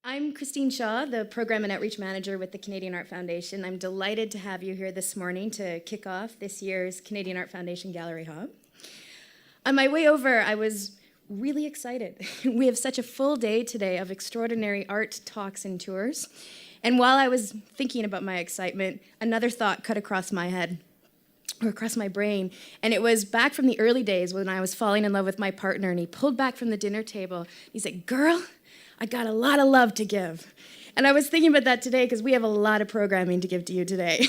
I'm Christine Shaw, the Program and Outreach Manager with the Canadian Art Foundation. I'm delighted to have you here this morning to kick off this year's Canadian Art Foundation Gallery Hop. On my way over, I was really excited. We have such a full day today of extraordinary art talks and tours. And while I was thinking about my excitement, another thought cut across my head, or across my brain, and it was back from the early days when I was falling in love with my partner, and he pulled back from the dinner table. He said, "Girl, I got a lot of love to give." And I was thinking about that today because we have a lot of programming to give to you today.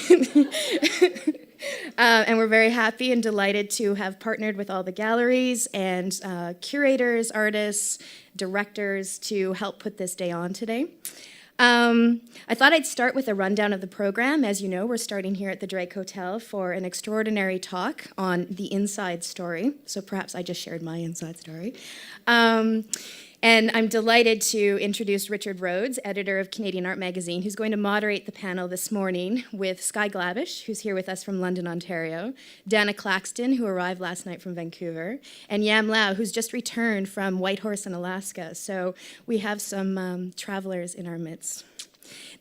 And we're very happy and delighted to have partnered with all the galleries and curators, artists, directors to help put this day on today. I thought I'd start with a rundown of the program. As you know, we're starting here at the Drake Hotel for an extraordinary talk on the inside story. So perhaps I just shared my inside story. And I'm delighted to introduce Richard Rhodes, editor of Canadian Art Magazine, who's going to moderate the panel this morning with Sky Glabush, who's here with us from London, Ontario, Dana Claxton, who arrived last night from Vancouver, and Yam Lau, who's just returned from Whitehorse in Alaska. So we have some travelers in our midst.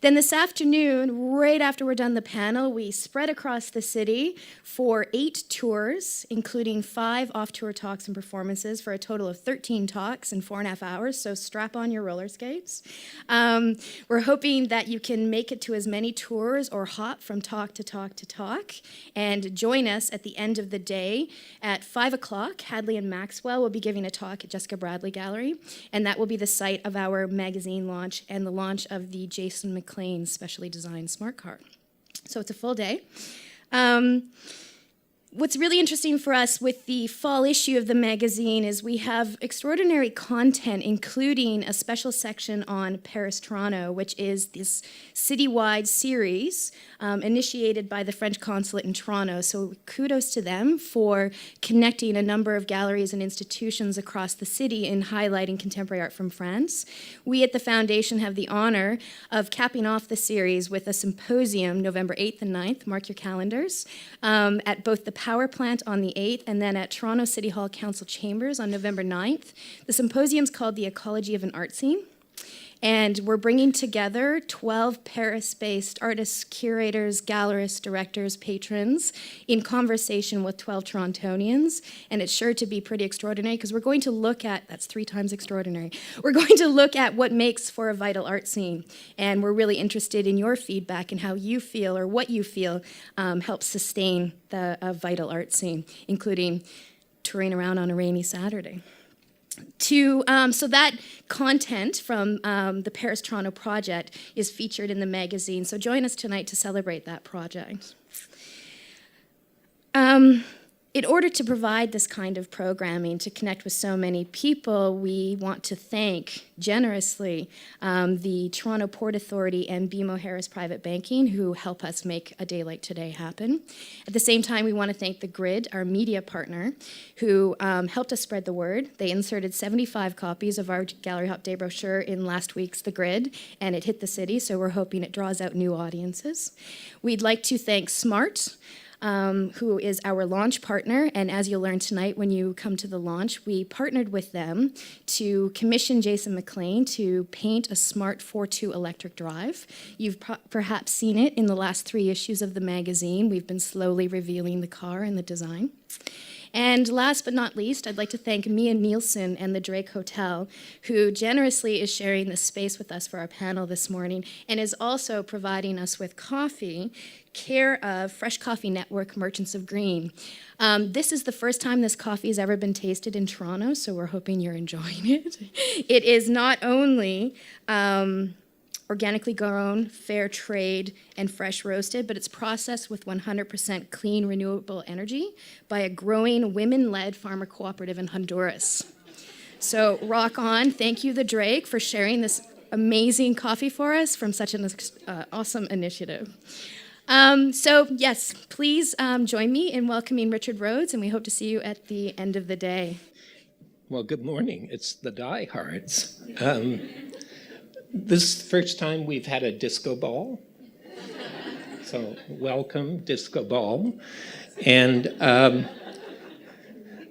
Then this afternoon, right after we're done the panel, we spread across the city for 8 tours, including 5 off-tour talks and performances for a total of 13 talks in 4.5 hours, so strap on your roller skates. We're hoping that you can make it to as many tours or hop from talk to talk to talk and join us at the end of the day at 5 o'clock. Hadley and Maxwell will be giving a talk at Jessica Bradley Gallery, and that will be the site of our magazine launch and the launch of the Jason McLean's specially designed smart car. So it's a full day. What's really interesting for us with the fall issue of the magazine is we have extraordinary content, including a special section on Paris-Toronto, which is this citywide series initiated by the French consulate in Toronto. So kudos to them for connecting a number of galleries and institutions across the city in highlighting contemporary art from France. We at the Foundation have the honor of capping off the series with a symposium November 8th and 9th, mark your calendars, at both the Power Plant on the 8th and then at Toronto City Hall Council Chambers on November 9th. The symposium's called The Ecology of an Art Scene. And we're bringing together 12 Paris-based artists, curators, gallerists, directors, patrons in conversation with 12 Torontonians. And it's sure to be pretty extraordinary because we're going to look at, that's 3 times extraordinary, we're going to look at what makes for a vital art scene. And we're really interested in your feedback and how you feel or what you feel helps sustain the vital art scene, including touring around on a rainy Saturday. So that content from the Paris-Toronto project is featured in the magazine. So join us tonight to celebrate that project. In order to provide this kind of programming to connect with so many people, we want to thank generously the Toronto Port Authority and BMO Harris Private Banking, who help us make a day like today happen. At the same time, we want to thank The Grid, our media partner, who helped us spread the word. They inserted 75 copies of our Gallery Hop Day brochure in last week's The Grid, and it hit the city, so we're hoping it draws out new audiences. We'd like to thank SMART, who is our launch partner, and as you'll learn tonight when you come to the launch, we partnered with them to commission Jason McLean to paint a smart 4.2 electric drive. You've perhaps seen it in the last 3 issues of the magazine. We've been slowly revealing the car and the design. And last but not least, I'd like to thank Mia Nielsen and the Drake Hotel, who generously is sharing this space with us for our panel this morning and is also providing us with coffee, care of Fresh Coffee Network Merchants of Green. This is the first time this coffee has ever been tasted in Toronto, so we're hoping you're enjoying it. It is not only organically grown, fair trade, and fresh roasted, but it's processed with 100% clean, renewable energy by a growing women-led farmer cooperative in Honduras. So rock on. Thank you, the Drake, for sharing this amazing coffee for us from such an awesome initiative. So yes, please join me in welcoming Richard Rhodes, and we hope to see you at the end of the day. Well, good morning. It's the diehards. This is the first time we've had a disco ball. So welcome, disco ball. And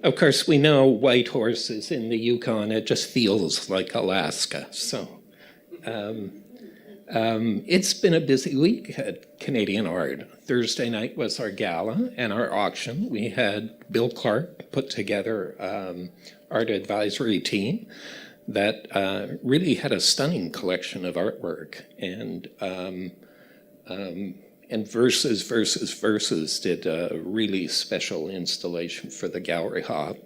of course, we know Whitehorse is in the Yukon. It just feels like Alaska. So It's been a busy week at Canadian Art. Thursday night was our gala and our auction. We had Bill Clark put together art advisory team that really had a stunning collection of artwork, and Versus did a really special installation for the gallery hop.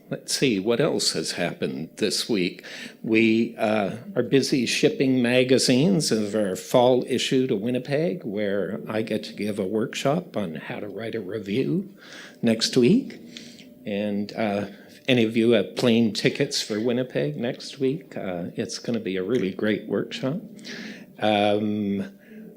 Let's see, what else has happened this week? We are busy shipping magazines of our fall issue to Winnipeg, where I get to give a workshop on how to write a review next week. And if any of you have plane tickets for Winnipeg next week, it's going to be a really great workshop.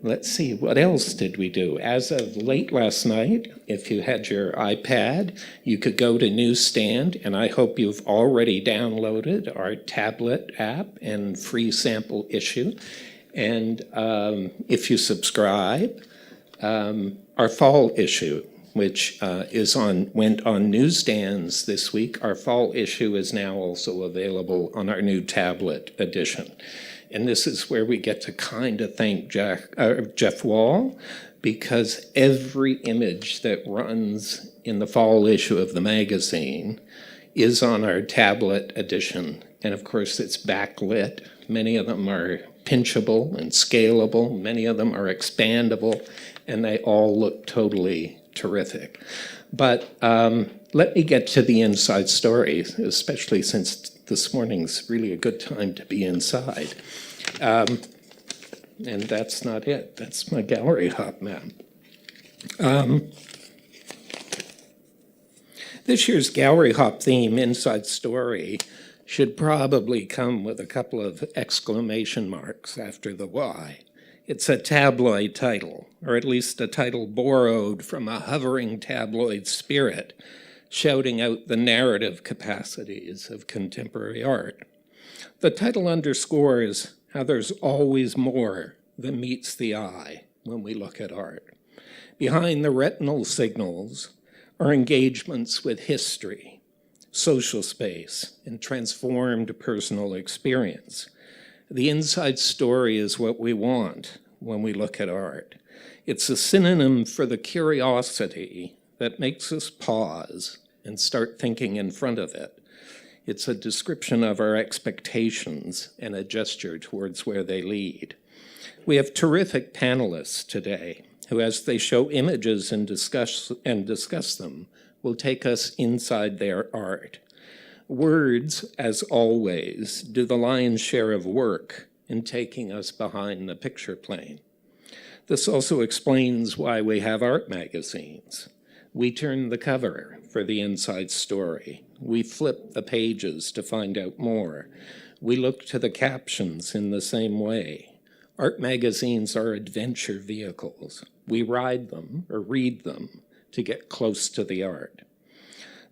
Let's see, what else did we do? As of late last night, if you had your iPad, you could go to Newsstand, and I hope you've already downloaded our tablet app and free sample issue. And if you subscribe, our fall issue, which went on newsstands this week, our fall issue is now also available on our new tablet edition. And this is where we get to kind of thank Jeff Wall, because every image that runs in the fall issue of the magazine is on our tablet edition. And of course, it's backlit. Many of them are pinchable and scalable. Many of them are expandable, and they all look totally terrific. But let me get to the inside story, especially since this morning's really a good time to be inside. And that's not it. That's my gallery hop map. This year's gallery hop theme, Inside Story, should probably come with a couple of exclamation marks after the Y. It's a tabloid title, or at least a title borrowed from a hovering tabloid spirit, shouting out the narrative capacities of contemporary art. The title underscores how there's always more than meets the eye when we look at art. Behind the retinal signals are engagements with history, social space, and transformed personal experience. The inside story is what we want when we look at art. It's a synonym for the curiosity that makes us pause and start thinking in front of it. It's a description of our expectations and a gesture towards where they lead. We have terrific panelists today who, as they show images and discuss them, will take us inside their art. Words, as always, do the lion's share of work in taking us behind the picture plane. This also explains why we have art magazines. We turn the cover for the inside story. We flip the pages to find out more. We look to the captions in the same way. Art magazines are adventure vehicles. We ride them or read them to get close to the art.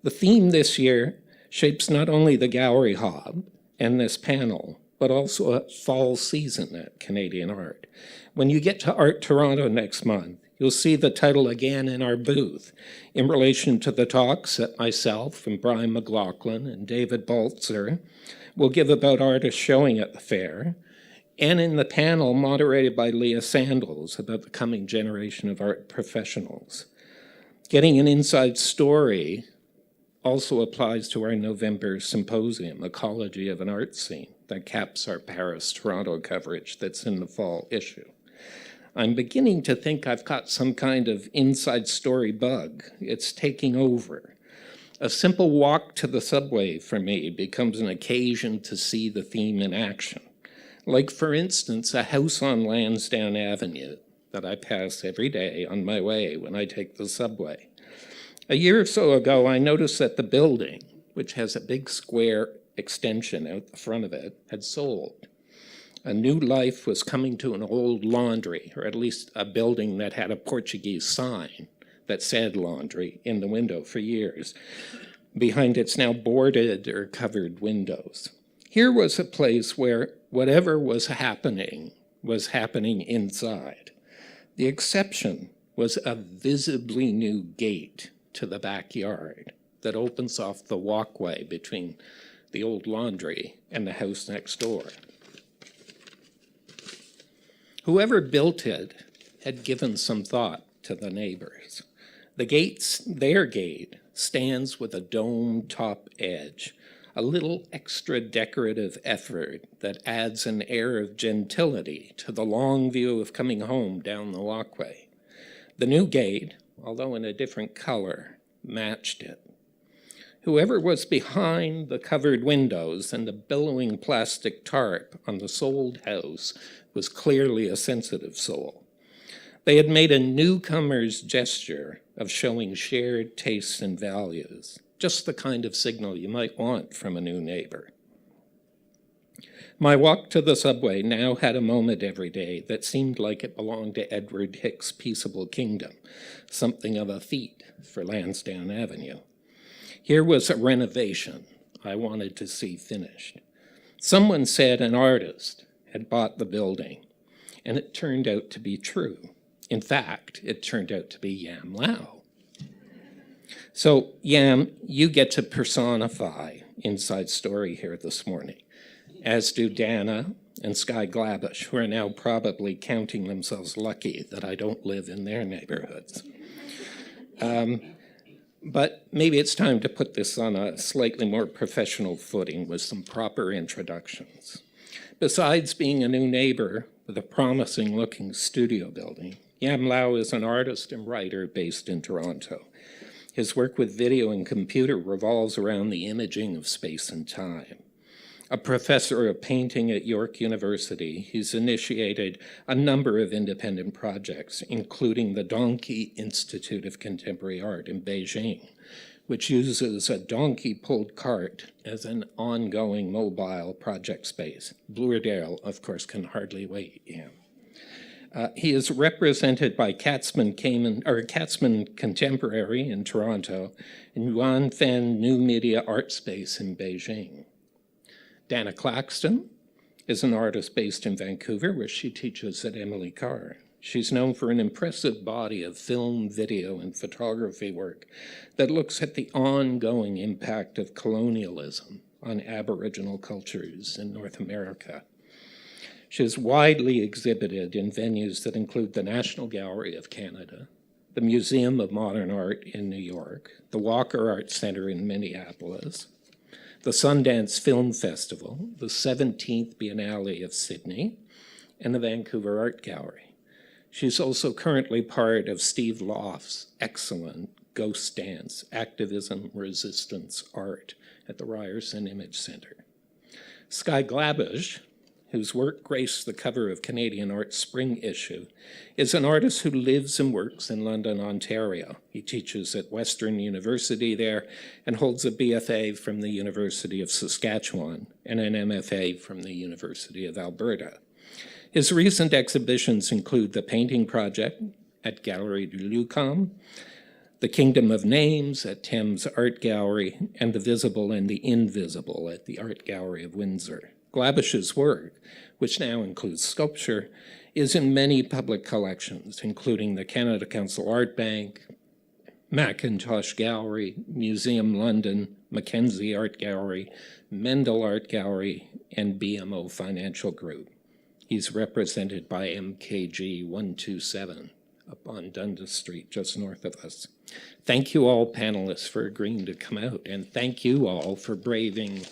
The theme this year shapes not only the gallery hop and this panel, but also a fall season at Canadian Art. When you get to Art Toronto next month, you'll see the title again in our booth in relation to the talks that myself and Brian McLaughlin and David Baltzer will give about artists showing at the fair, and in the panel moderated by Leah Sandals about the coming generation of art professionals. Getting an inside story also applies to our November symposium, Ecology of an Art Scene, that caps our Paris-Toronto coverage that's in the fall issue. I'm beginning to think I've got some kind of inside story bug. It's taking over. A simple walk to the subway for me becomes an occasion to see the theme in action. Like, for instance, a house on Lansdowne Avenue that I pass every day on my way when I take the subway. A year or so ago, I noticed that the building, which has a big square extension out the front of it, had sold. A new life was coming to an old laundry, or at least a building that had a Portuguese sign that said laundry in the window for years, behind its now boarded or covered windows. Here was a place where whatever was happening inside. The exception was a visibly new gate to the backyard that opens off the walkway between the old laundry and the house next door. Whoever built it had given some thought to the neighbors. Their gate stands with a dome top edge, a little extra decorative effort that adds an air of gentility to the long view of coming home down the walkway. The new gate, although in a different color, matched it. Whoever was behind the covered windows and the billowing plastic tarp on the sold house was clearly a sensitive soul. They had made a newcomer's gesture of showing shared tastes and values, just the kind of signal you might want from a new neighbor. My walk to the subway now had a moment every day that seemed like it belonged to Edward Hicks' Peaceable Kingdom, something of a feat for Lansdowne Avenue. Here was a renovation I wanted to see finished. Someone said an artist had bought the building, and it turned out to be true. In fact, it turned out to be Yam Lau. So, Yam, you get to personify Inside Story here this morning, as do Dana and Sky Glabush, who are now probably counting themselves lucky that I don't live in their neighborhoods. But maybe it's time to put this on a slightly more professional footing with some proper introductions. Besides being a new neighbor with a promising-looking studio building, Yam Lau is an artist and writer based in Toronto. His work with video and computer revolves around the imaging of space and time. A professor of painting at York University, he's initiated a number of independent projects, including the Donkey Institute of Contemporary Art in Beijing, which uses a donkey-pulled cart as an ongoing mobile project space. Bluerdale, of course, can hardly wait. Yeah. He is represented by Katzman Contemporary in Toronto and Yuan Fan New Media Art Space in Beijing. Dana Claxton is an artist based in Vancouver, where she teaches at Emily Carr. She's known for an impressive body of film, video, and photography work that looks at the ongoing impact of colonialism on Aboriginal cultures in North America. She is widely exhibited in venues that include the National Gallery of Canada, the Museum of Modern Art in New York, the Walker Art Center in Minneapolis, the Sundance Film Festival, the 17th Biennale of Sydney, and the Vancouver Art Gallery. She's also currently part of Steve Loft's excellent Ghost Dance, Activism, Resistance, Art at the Ryerson Image Center. Sky Glabush, whose work graced the cover of Canadian Art's spring issue, is an artist who lives and works in London, Ontario. He teaches at Western University there and holds a BFA from the University of Saskatchewan and an MFA from the University of Alberta. His recent exhibitions include the Painting Project at Galerie du Lucam, the Kingdom of Names at Thames Art Gallery, and the Visible and the Invisible at the Art Gallery of Windsor. Glabush's work, which now includes sculpture, is in many public collections, including the Canada Council Art Bank, Macintosh Gallery, Museum London, Mackenzie Art Gallery, Mendel Art Gallery, and BMO Financial Group. He's represented by MKG 127 up on Dundas Street, just north of us. Thank you all panelists for agreeing to come out, and thank you all for braving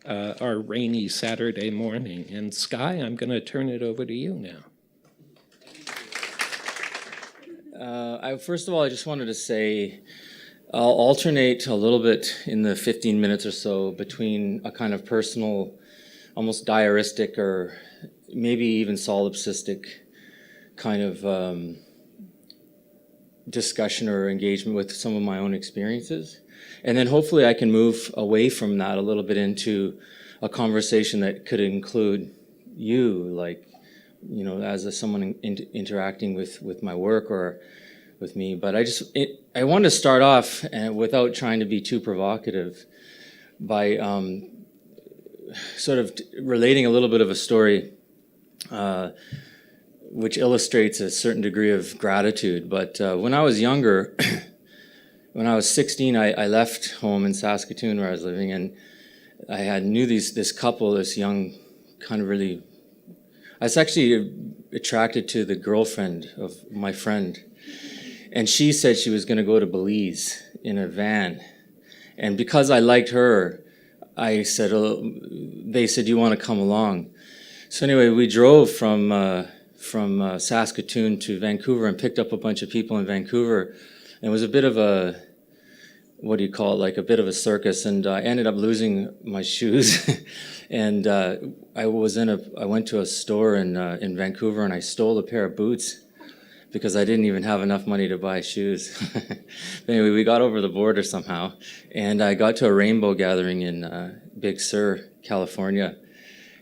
our rainy Saturday morning. And Sky, I'm going to turn it over to you now. First of all, I just wanted to say I'll alternate a little bit in the 15 minutes or so between a kind of personal, almost diaristic or maybe even solipsistic kind of discussion or engagement with some of my own experiences. And then hopefully I can move away from that a little bit into a conversation that could include you, like, you know, as someone interacting with my work or with me. But I want to start off, without trying to be too provocative, by sort of relating a little bit of a story which illustrates a certain degree of gratitude. But when I was younger, when I was 16, I left home in Saskatoon where I was living, and I knew this couple, this young, kind of really I was actually attracted to the girlfriend of my friend, and she said she was going to go to Belize in a van. And because I liked her, I said, they said, "Do you want to come along?" So anyway, we drove from Saskatoon to Vancouver and picked up a bunch of people in Vancouver. And it was a bit of a, what do you call it, like a bit of a circus. And I ended up losing my shoes. And I went to a store in Vancouver and I stole a pair of boots because I didn't even have enough money to buy shoes. Anyway, we got over the border somehow, and I got to a rainbow gathering in Big Sur, California.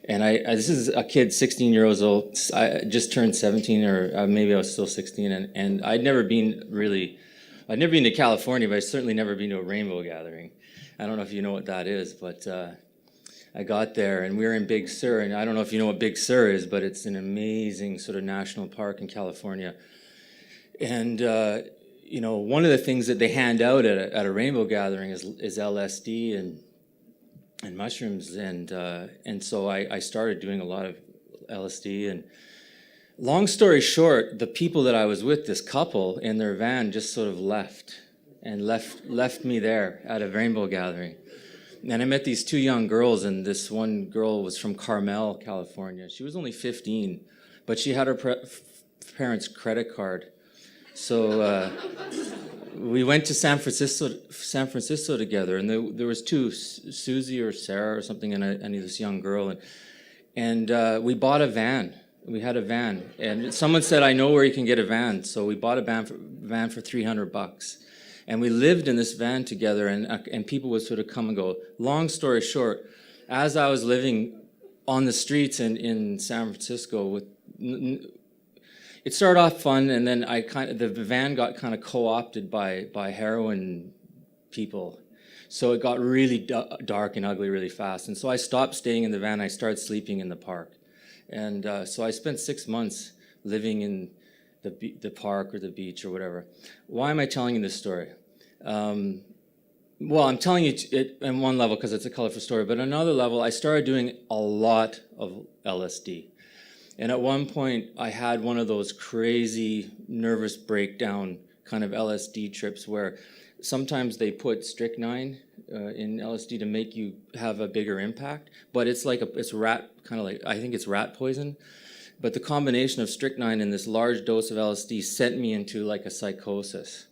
And this is a kid, 16 years old. I just turned 17, or maybe I was still 16, and I'd never been to California, but I'd certainly never been to a rainbow gathering. I don't know if you know what that is, but I got there, and we were in Big Sur, and I don't know if you know what Big Sur is, but it's an amazing sort of national park in California. And one of the things that they hand out at a rainbow gathering is LSD and mushrooms, and so I started doing a lot of LSD. And long story short, the people that I was with, this couple in their van, just sort of left me there at a rainbow gathering. And I met these two young girls, and this one girl was from Carmel, California. She was only 15, but she had her parents' credit card. So we went to San Francisco together, and there was two, Susie or Sarah or something, and this young girl, and we bought a van. We had a van, and someone said, "I know where you can get a van," so we bought a van for $300, and we lived in this van together, and people would sort of come and go. Long story short, as I was living on the streets in San Francisco it started off fun, and then the van got kind of co-opted by heroin people. So it got really dark and ugly really fast. And so I stopped staying in the van. I started sleeping in the park. And so I spent 6 months living in the park or the beach or whatever. Why am I telling you this story? Well, I'm telling you it on one level because it's a colorful story, but on another level, I started doing a lot of LSD. And at one point, I had one of those crazy nervous breakdown kind of LSD trips where sometimes they put strychnine in LSD to make you have a bigger impact, but it's rat, kind of like, I think it's rat poison. But the combination of strychnine and this large dose of LSD sent me into like a psychosis.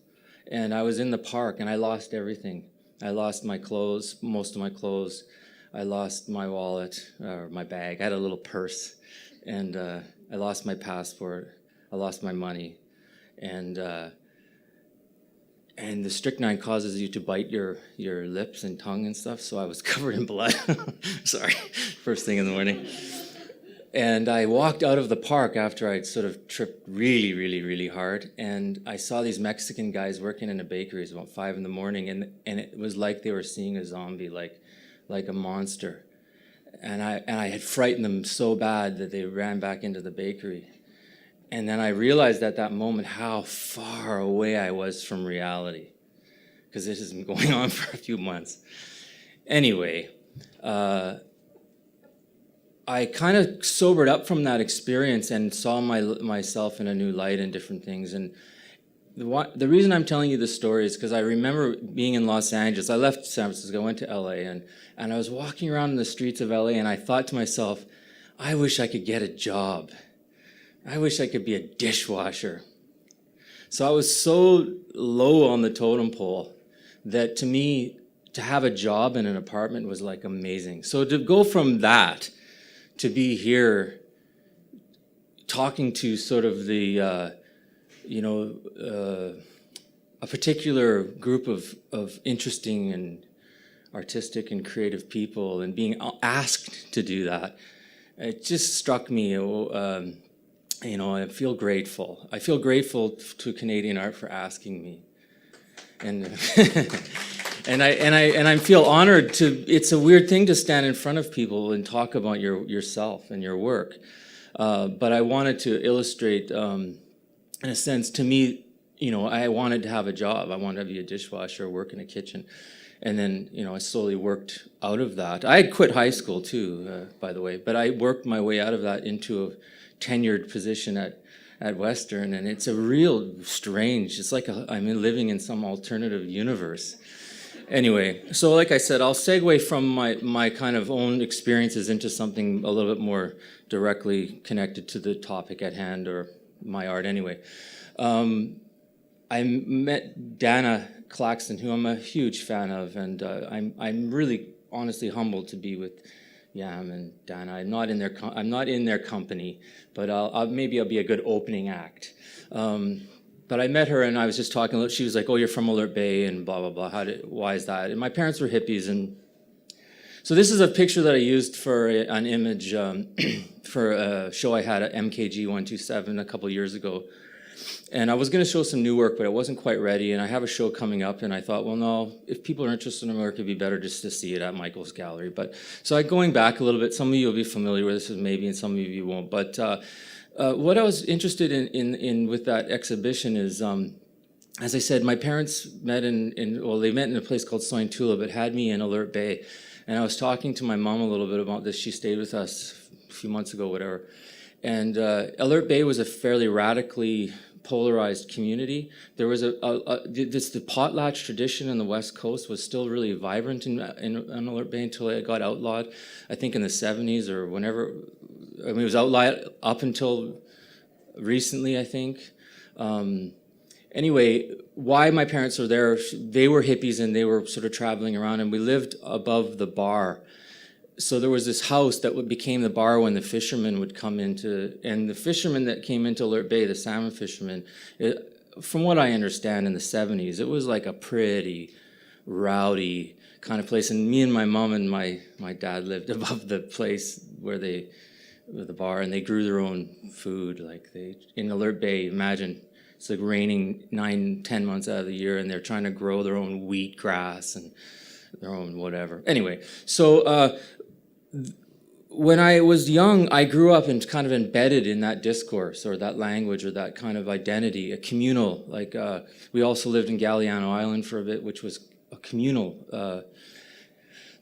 And I was in the park and I lost everything. I lost my clothes, most of my clothes. I lost my wallet, or my bag. I had a little purse. And I lost my passport, I lost my money, and the strychnine causes you to bite your lips and tongue and stuff, so I was covered in blood. Sorry, first thing in the morning. And I walked out of the park after I'd sort of tripped really, really, really hard, and I saw these Mexican guys working in a bakery. It was about 5 in the morning, and it was like they were seeing a zombie, like a monster. And I had frightened them so bad that they ran back into the bakery. And then I realized at that moment how far away I was from reality, because this has been going on for a few months. Anyway, I kind of sobered up from that experience and saw myself in a new light and different things. And the reason I'm telling you this story is because I remember being in Los Angeles. I left San Francisco, I went to LA, and I was walking around in the streets of LA, and I thought to myself, I wish I could get a job. I wish I could be a dishwasher. So I was so low on the totem pole that to me, to have a job in an apartment was like amazing. So to go from that to be here talking to sort of the a particular group of interesting and artistic and creative people, and being asked to do that, it just struck me. I feel grateful. I feel grateful to Canadian art for asking me, and I feel honored to. It's a weird thing to stand in front of people and talk about yourself and your work, but I wanted to illustrate. In a sense, to me, I wanted to have a job. I wanted to be a dishwasher, work in a kitchen. And then, I slowly worked out of that. I had quit high school too, by the way, but I worked my way out of that into a tenured position at Western, and it's a real strange, it's like I'm living in some alternative universe. Anyway, so like I said, I'll segue from my kind of own experiences into something a little bit more directly connected to the topic at hand, or my art anyway. I met Dana Claxton, who I'm a huge fan of, and I'm really honestly humbled to be with Yam and Dana. I'm not in their company, but maybe I'll be a good opening act. But I met her and I was just talking. She was like, "Oh, you're from Alert Bay," and blah blah blah. Why is that? And my parents were hippies, and so this is a picture that I used for an image for a show I had at MKG 127 a couple years ago. And I was going to show some new work, but it wasn't quite ready. And I have a show coming up, and I thought, well, no, if people are interested in my work, it'd be better just to see it at Michael's gallery. But so going back a little bit, some of you will be familiar with this, maybe, and some of you won't. But what I was interested in with that exhibition is, as I said, my parents met they met in a place called Sointula, but had me in Alert Bay. And I was talking to my mom a little bit about this. She stayed with us a few months ago, whatever. And Alert Bay was a fairly radically polarized community. There was the potlatch tradition in the West Coast was still really vibrant in Alert Bay until it got outlawed, I think in the 70s or whenever. I mean, it was outlawed up until recently, I think. Anyway, why my parents were there, they were hippies and they were sort of traveling around, and we lived above the bar. So there was this house that became the bar when the fishermen would come into, and the fishermen that came into Alert Bay, the salmon fishermen, from what I understand in the 70s, it was like a pretty rowdy kind of place. And me and my mom and my dad lived above the place where the bar, and they grew their own food. In Alert Bay, imagine, it's like raining 9-10 months out of the year, and they're trying to grow their own wheat grass and their own whatever. Anyway, so when I was young, I grew up and kind of embedded in that discourse or that language or that kind of identity, a communal. We also lived in Galiano Island for a bit, which was a communal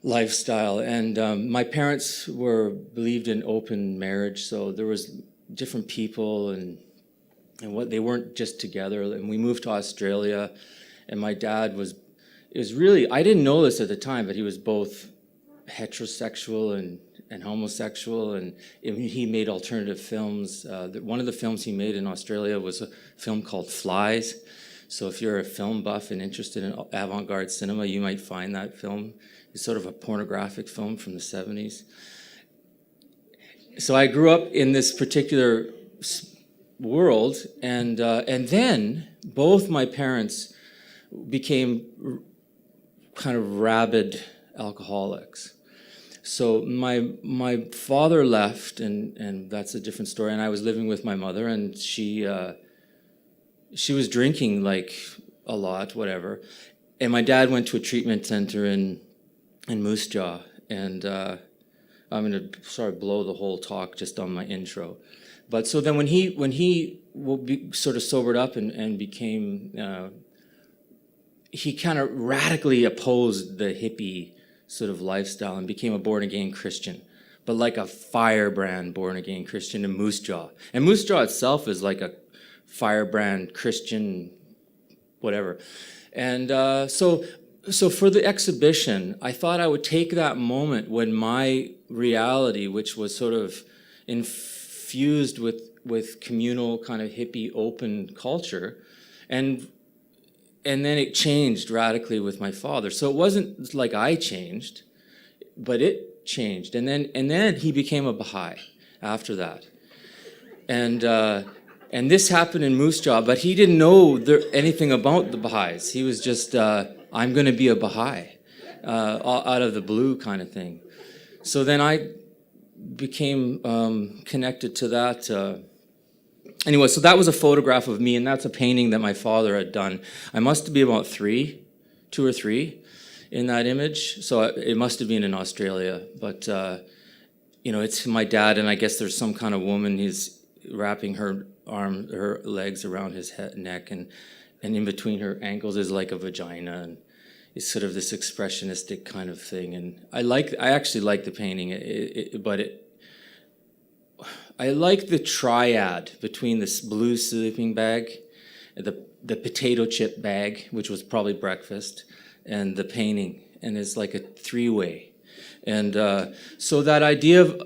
lifestyle. And my parents believed in open marriage, so there was different people and they weren't just together. And we moved to Australia, and my dad was really, I didn't know this at the time, but he was both heterosexual and homosexual, and he made alternative films. One of the films he made in Australia was a film called Flies. So if you're a film buff and interested in avant-garde cinema, you might find that film. It's sort of a pornographic film from the 70s. So I grew up in this particular world, and then both my parents became kind of rabid alcoholics. So my father left, and that's a different story. And I was living with my mother, and she was drinking like a lot, whatever. And my dad went to a treatment center in Moose Jaw, and I'm going to sort of blow the whole talk just on my intro. But so then when he sort of sobered up and became, he kind of radically opposed the hippie sort of lifestyle and became a born-again Christian, but like a firebrand born-again Christian in Moose Jaw. And Moose Jaw itself is like a firebrand Christian whatever. And so for the exhibition, I thought I would take that moment when my reality, which was sort of infused with communal kind of hippie open culture, and then it changed radically with my father. So it wasn't like I changed, but it changed. And then he became a Baha'i after that. And this happened in Moose Jaw, but he didn't know anything about the Baha'is. He was just, I'm going to be a Baha'i, out of the blue kind of thing. So then I became connected to that. Anyway, so that was a photograph of me, and that's a painting that my father had done. I must be about 2 or 3 in that image. So it must have been in Australia. But, it's my dad, and I guess there's some kind of woman. He's wrapping her legs around his neck, and in between her ankles is like a vagina. And is sort of this expressionistic kind of thing. And I actually like the painting, I like the triad between this blue sleeping bag, the potato chip bag, which was probably breakfast, and the painting, and it's like a three-way. And so that idea of,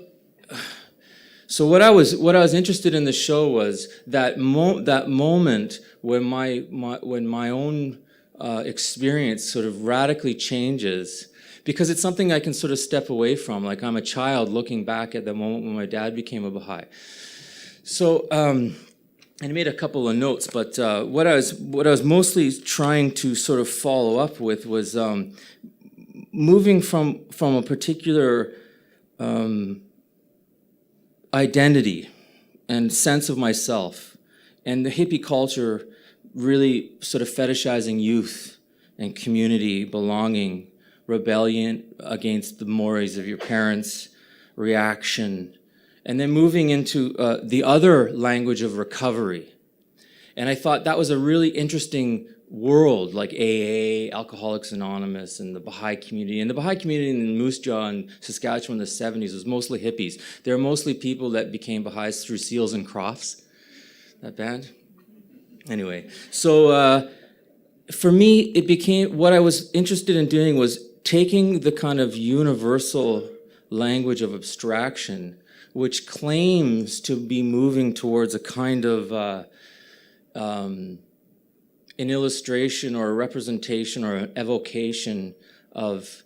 so what I was interested in the show was that moment when my own experience sort of radically changes, because it's something I can sort of step away from. Like I'm a child looking back at the moment when my dad became a Baha'i. So, and I made a couple of notes, but what I was mostly trying to sort of follow up with was moving from a particular identity and sense of myself, and the hippie culture really sort of fetishizing youth and community, belonging, rebellion against the mores of your parents, reaction, and then moving into the other language of recovery. And I thought that was a really interesting world, like AA, Alcoholics Anonymous, and the Baha'i community. And the Baha'i community in Moose Jaw in Saskatchewan in the 70s was mostly hippies. They were mostly people that became Baha'is through Seals and Crofts, that band. Anyway, so for me, it became, what I was interested in doing was taking the kind of universal language of abstraction, which claims to be moving towards a kind of an illustration or a representation or an evocation of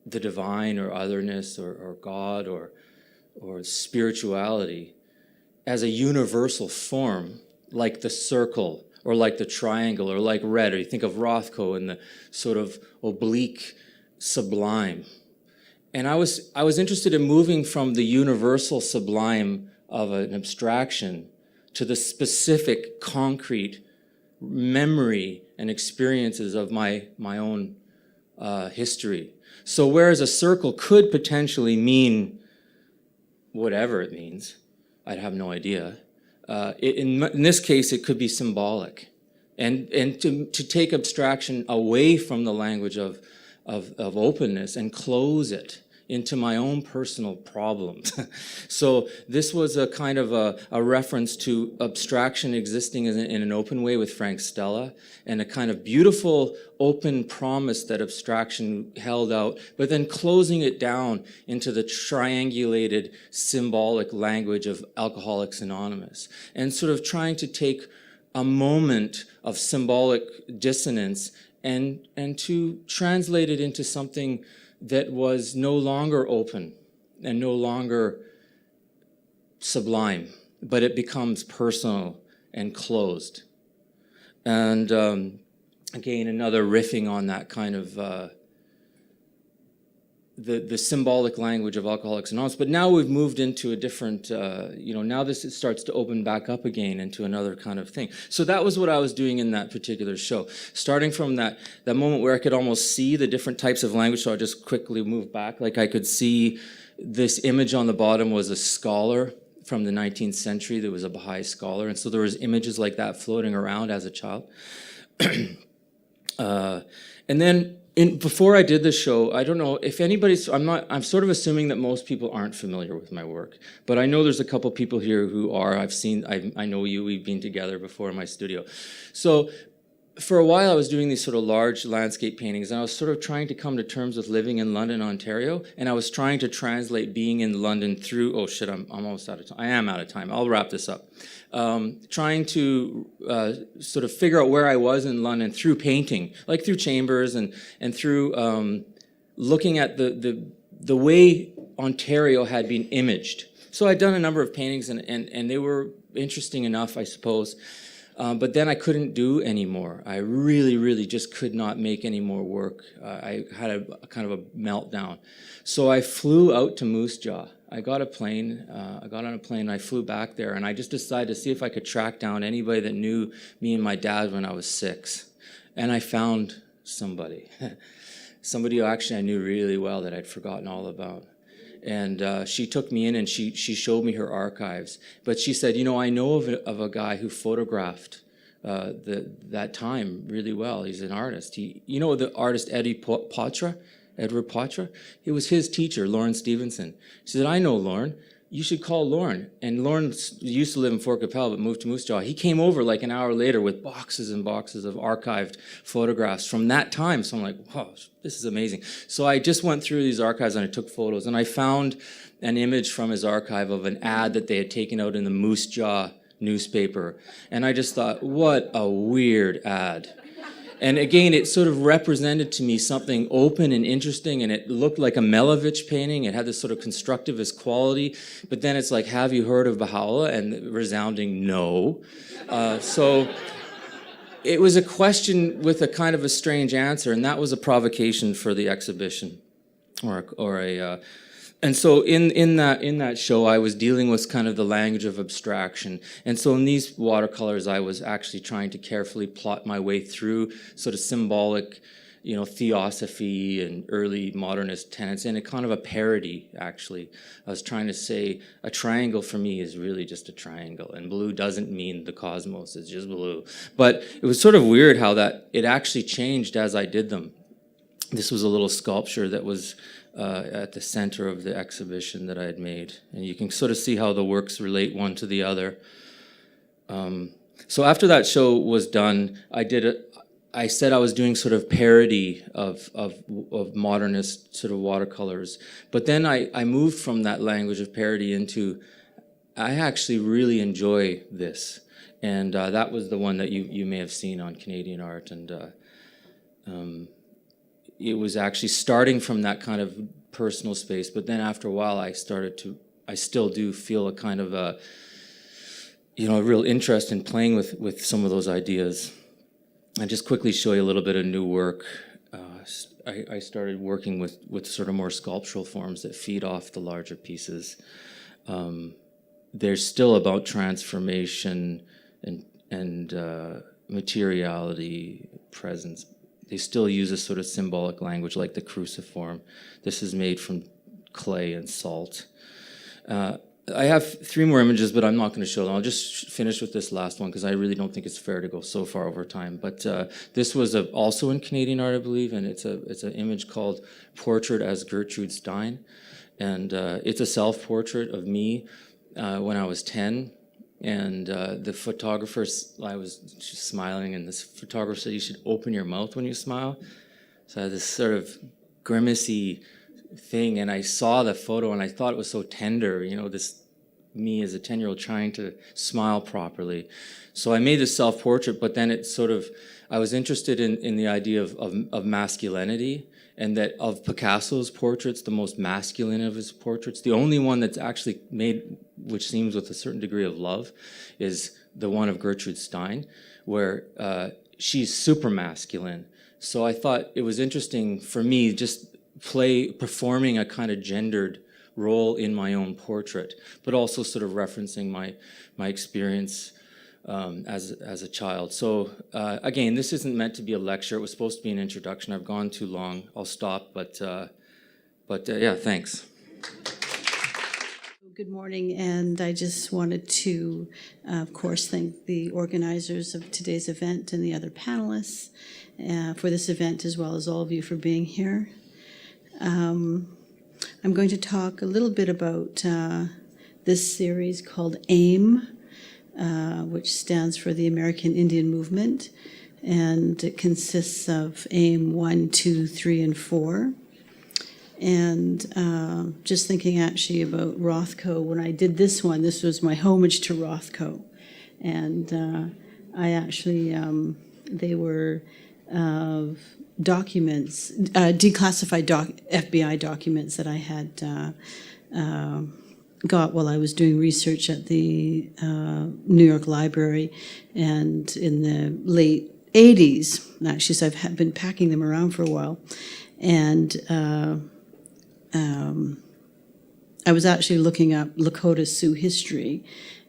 the divine or otherness or God or spirituality as a universal form, like the circle or like the triangle or like red, or you think of Rothko and the sort of oblique sublime. And I was interested in moving from the universal sublime of an abstraction to the specific concrete memory and experiences of my own history. So whereas a circle could potentially mean whatever it means, I'd have no idea. In this case, it could be symbolic. And to take abstraction away from the language of openness and close it into my own personal problems. So this was a kind of a reference to abstraction existing in an open way with Frank Stella, and a kind of beautiful open promise that abstraction held out, but then closing it down into the triangulated symbolic language of Alcoholics Anonymous, and sort of trying to take a moment of symbolic dissonance and to translate it into something that was no longer open and no longer sublime, but it becomes personal and closed. And again, another riffing on that kind of the symbolic language of Alcoholics Anonymous. But now we've moved into a different, now this starts to open back up again into another kind of thing. So that was what I was doing in that particular show. Starting from that moment where I could almost see the different types of language, so I'll just quickly move back. Like I could see this image on the bottom was a scholar from the 19th century. There was a Baha'i scholar. And so there was images like that floating around as a child. And then before I did the show, I don't know if anybody's, I'm sort of assuming that most people aren't familiar with my work, but I know there's a couple people here who are. I know you, we've been together before in my studio. So for a while I was doing these sort of large landscape paintings, and I was sort of trying to come to terms with living in London, Ontario, and I was trying to translate being in London through, oh shit, I'm almost out of time. I am out of time. I'll wrap this up. Trying to sort of figure out where I was in London through painting, like through chambers and through looking at the way Ontario had been imaged. So I'd done a number of paintings and they were interesting enough, I suppose. But then I couldn't do any more. I really, really just could not make any more work. I had a kind of a meltdown. So I flew out to Moose Jaw. I got on a plane, and I flew back there, and I just decided to see if I could track down anybody that knew me and my dad when I was 6. And I found somebody. Somebody who actually I knew really well that I'd forgotten all about. And she took me in and she showed me her archives. But she said, I know of a guy who photographed that time really well. He's an artist. You know the artist Edward Poitras? It was his teacher, Lauren Stevenson. He said, I know Lauren. You should call Lauren. And Lauren used to live in Fort Capel but moved to Moose Jaw. He came over like an hour later with boxes and boxes of archived photographs from that time. So I'm like, wow, this is amazing. So I just went through these archives and I took photos. And I found an image from his archive of an ad that they had taken out in the Moose Jaw newspaper. And I just thought, what a weird ad. And again, it sort of represented to me something open and interesting, and it looked like a Malevich painting. It had this sort of constructivist quality, but then it's like, have you heard of Baha'u'llah? And resounding no. So it was a question with a kind of a strange answer, and that was a provocation for the exhibition, and so in that show, I was dealing with kind of the language of abstraction. And so in these watercolors, I was actually trying to carefully plot my way through sort of symbolic, theosophy and early modernist tenets, and a kind of a parody, actually. I was trying to say a triangle for me is really just a triangle, and blue doesn't mean the cosmos, it's just blue. But it was sort of weird how that it actually changed as I did them. This was a little sculpture that was at the center of the exhibition that I had made. And you can sort of see how the works relate one to the other. So after that show was done, I said I was doing sort of parody of modernist sort of watercolors. But then I moved from that language of parody into, I actually really enjoy this. And that was the one that you may have seen on Canadian Art. And it was actually starting from that kind of personal space, but then after a while I still do feel a kind of a real interest in playing with some of those ideas. I just quickly show you a little bit of new work. I started working with sort of more sculptural forms that feed off the larger pieces. They're still about transformation and materiality, presence. They still use a sort of symbolic language like the cruciform. This is made from clay and salt. I have 3 more images, but I'm not going to show them. I'll just finish with this last one because I really don't think it's fair to go so far over time. But this was also in Canadian Art, I believe, and it's an image called Portrait as Gertrude Stein. And it's a self-portrait of me when I was 10. And the photographer, I was just smiling, and this photographer said, you should open your mouth when you smile. So I had this sort of grimacy thing, and I saw the photo, and I thought it was so tender, this me as a 10-year-old trying to smile properly. So I made this self-portrait, but then it sort of, I was interested in the idea of masculinity, and that of Picasso's portraits, the most masculine of his portraits, the only one that's actually made, which seems with a certain degree of love, is the one of Gertrude Stein, where she's super masculine. So I thought it was interesting for me just performing a kind of gendered role in my own portrait, but also sort of referencing my experience as a child. So again, this isn't meant to be a lecture. It was supposed to be an introduction. I've gone too long. I'll stop, but yeah, thanks. Good morning, and I just wanted to, of course, thank the organizers of today's event and the other panelists for this event, as well as all of you for being here. I'm going to talk a little bit about this series called AIM, which stands for the American Indian Movement, and it consists of AIM 1, 2, 3, and 4. And just thinking actually about Rothko, when I did this one, this was my homage to Rothko. And I actually, they were documents, declassified FBI documents that I had got while I was doing research at the New York Library, and in the late 80s, actually, so I've been packing them around for a while, and I was actually looking up Lakota Sioux history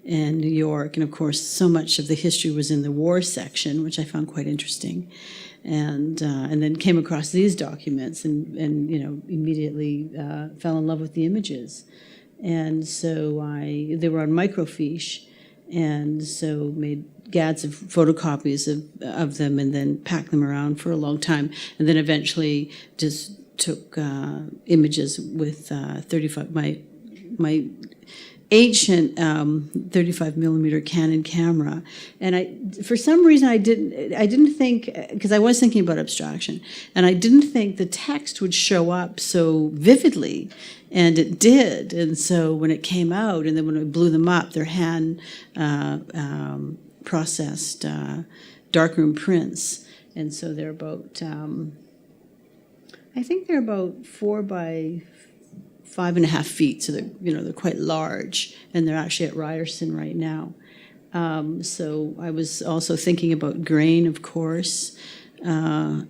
in New York, and of course, so much of the history was in the war section, which I found quite interesting, and then came across these documents, and immediately fell in love with the images. And so they were on microfiche, and so gads of photocopies of them and then packed them around for a long time, and then eventually just took images with 35, my ancient 35 millimeter Canon camera, and for some reason I didn't think, because I was thinking about abstraction, and I didn't think the text would show up so vividly, and it did. And so when it came out, and then when I blew them up, they're hand processed darkroom prints, and so they're about I think they're about 4 by 5.5 feet, so they're quite large, and they're actually at Ryerson right now. So I was also thinking about grain, of course, but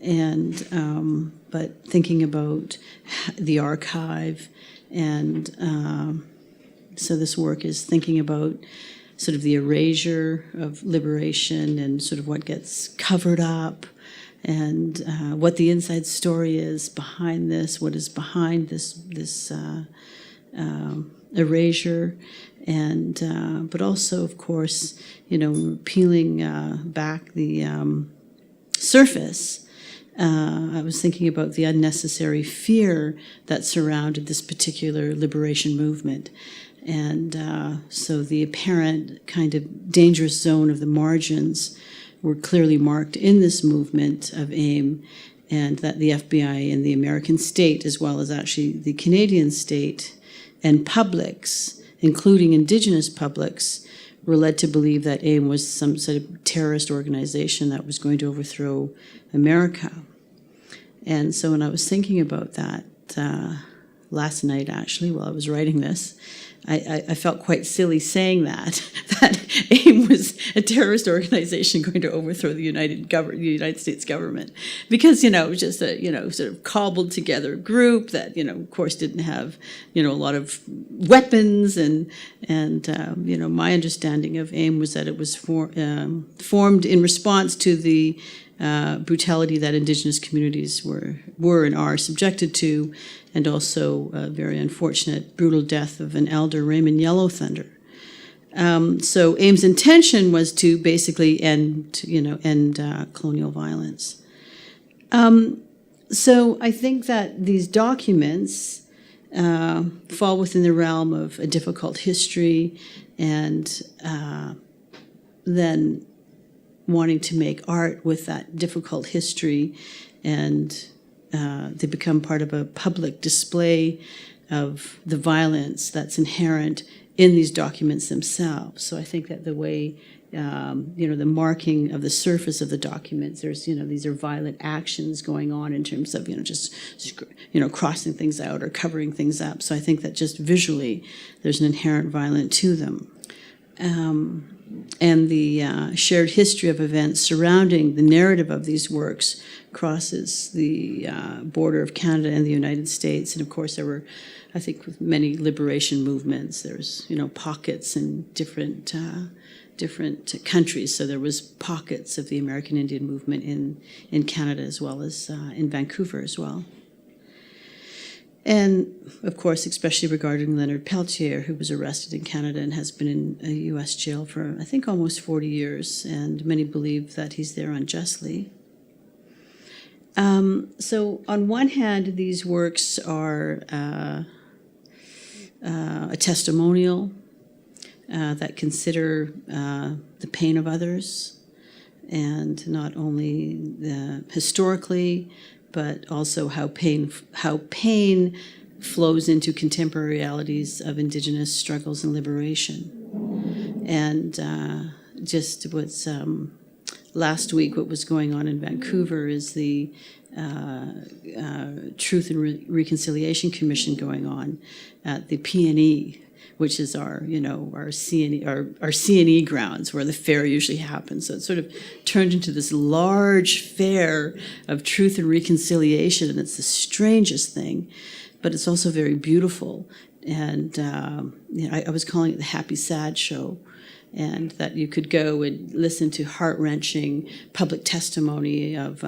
thinking about the archive, and so this work is thinking about sort of the erasure of liberation and sort of what gets covered up, and what the inside story is behind this, what is behind this erasure, and but also, of course, peeling back the surface. I was thinking about the unnecessary fear that surrounded this particular liberation movement. And so the apparent kind of dangerous zone of the margins were clearly marked in this movement of AIM, and that the FBI and the American state, as well as actually the Canadian state and publics, including Indigenous publics, were led to believe that AIM was some sort of terrorist organization that was going to overthrow America. And so when I was thinking about that last night, actually, while I was writing this, I felt quite silly saying that AIM was a terrorist organization going to overthrow the United States government, because it was just a sort of cobbled together group that of course didn't have a lot of weapons, and my understanding of AIM was that it was formed in response to the brutality that Indigenous communities were and are subjected to, and also a very unfortunate brutal death of an elder, Raymond Yellow Thunder. So AIM's intention was to basically end colonial violence. So I think that these documents fall within the realm of a difficult history, and then wanting to make art with that difficult history, and they become part of a public display of the violence that's inherent in these documents themselves. So I think that the way, the marking of the surface of the documents, there's, these are violent actions going on in terms of, just, crossing things out or covering things up. So I think that just visually, there's an inherent violence to them. And the shared history of events surrounding the narrative of these works crosses the border of Canada and the United States. And of course, there were, I think, with many liberation movements, there's pockets in different countries. So there was pockets of the American Indian movement in Canada, as well as in Vancouver as well. And, of course, especially regarding Leonard Peltier, who was arrested in Canada and has been in a U.S. jail for, I think, almost 40 years, and many believe that he's there unjustly. So, on one hand, these works are a testimonial that consider the pain of others, and not only historically, but also how pain flows into contemporary realities of Indigenous struggles and liberation. And just what's last week, what was going on in Vancouver is the Truth and Reconciliation Commission going on at the PNE, which is our CNE grounds where the fair usually happens. So it sort of turned into this large fair of truth and reconciliation, and it's the strangest thing, but it's also very beautiful. And I was calling it the Happy Sad Show, and that you could go and listen to heart-wrenching public testimony of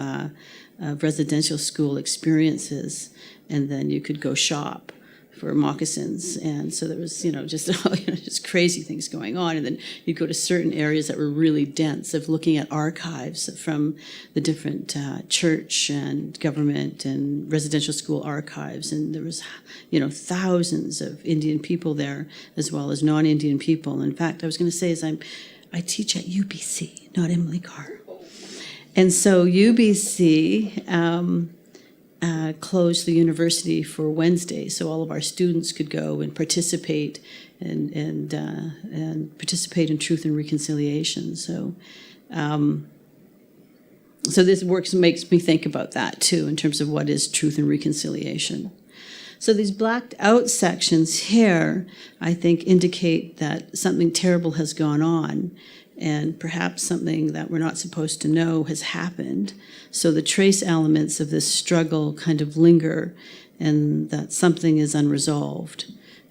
residential school experiences, and then you could go shop for moccasins, and so there was just crazy things going on. And then you'd go to certain areas that were really dense, of looking at archives from the different church and government and residential school archives, and there was thousands of Indian people there as well as non-Indian people. In fact, I was going to say I teach at UBC, not Emily Carr, and so UBC closed the university for Wednesday, so all of our students could go and participate and participate in Truth and Reconciliation. So, so this work makes me think about that too, in terms of what is Truth and Reconciliation. So these blacked out sections here, I think, indicate that something terrible has gone on, and perhaps something that we're not supposed to know has happened. So the trace elements of this struggle kind of linger, and that something is unresolved.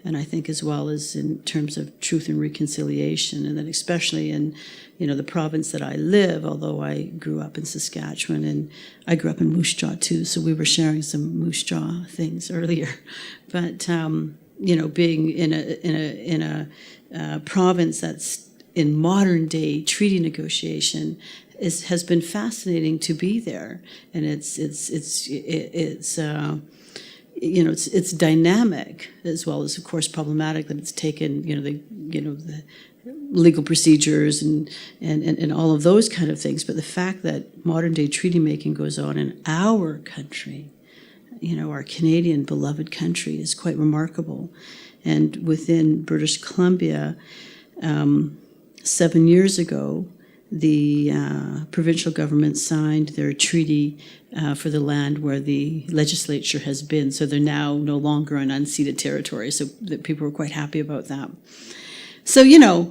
And I think as well as in terms of Truth and Reconciliation, and then especially in the province that I live, although I grew up in Saskatchewan, and I grew up in Moose Jaw too, so we were sharing some Moose Jaw things earlier. But being in a province that's in modern day treaty negotiation has been fascinating to be there, and it's dynamic as well as, of course, problematic that it's taken the legal procedures and all of those kind of things. But the fact that modern day treaty making goes on in our country, our Canadian beloved country, is quite remarkable. And within British Columbia, 7 years ago, the provincial government signed their treaty for the land where the legislature has been. So they're now no longer on unceded territory. So that people were quite happy about that. So,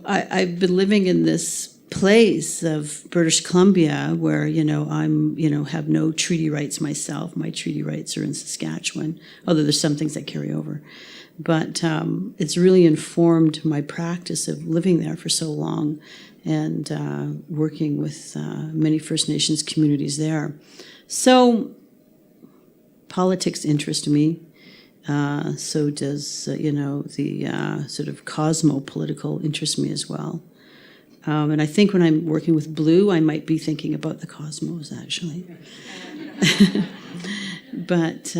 I've been living in this place of British Columbia where, I'm, have no treaty rights myself. My treaty rights are in Saskatchewan, although there's some things that carry over. But it's really informed my practice of living there for so long and working with many First Nations communities there. So politics interest me. So does, the sort of cosmopolitical interest me as well. And I think when I'm working with blue, I might be thinking about the cosmos, actually. But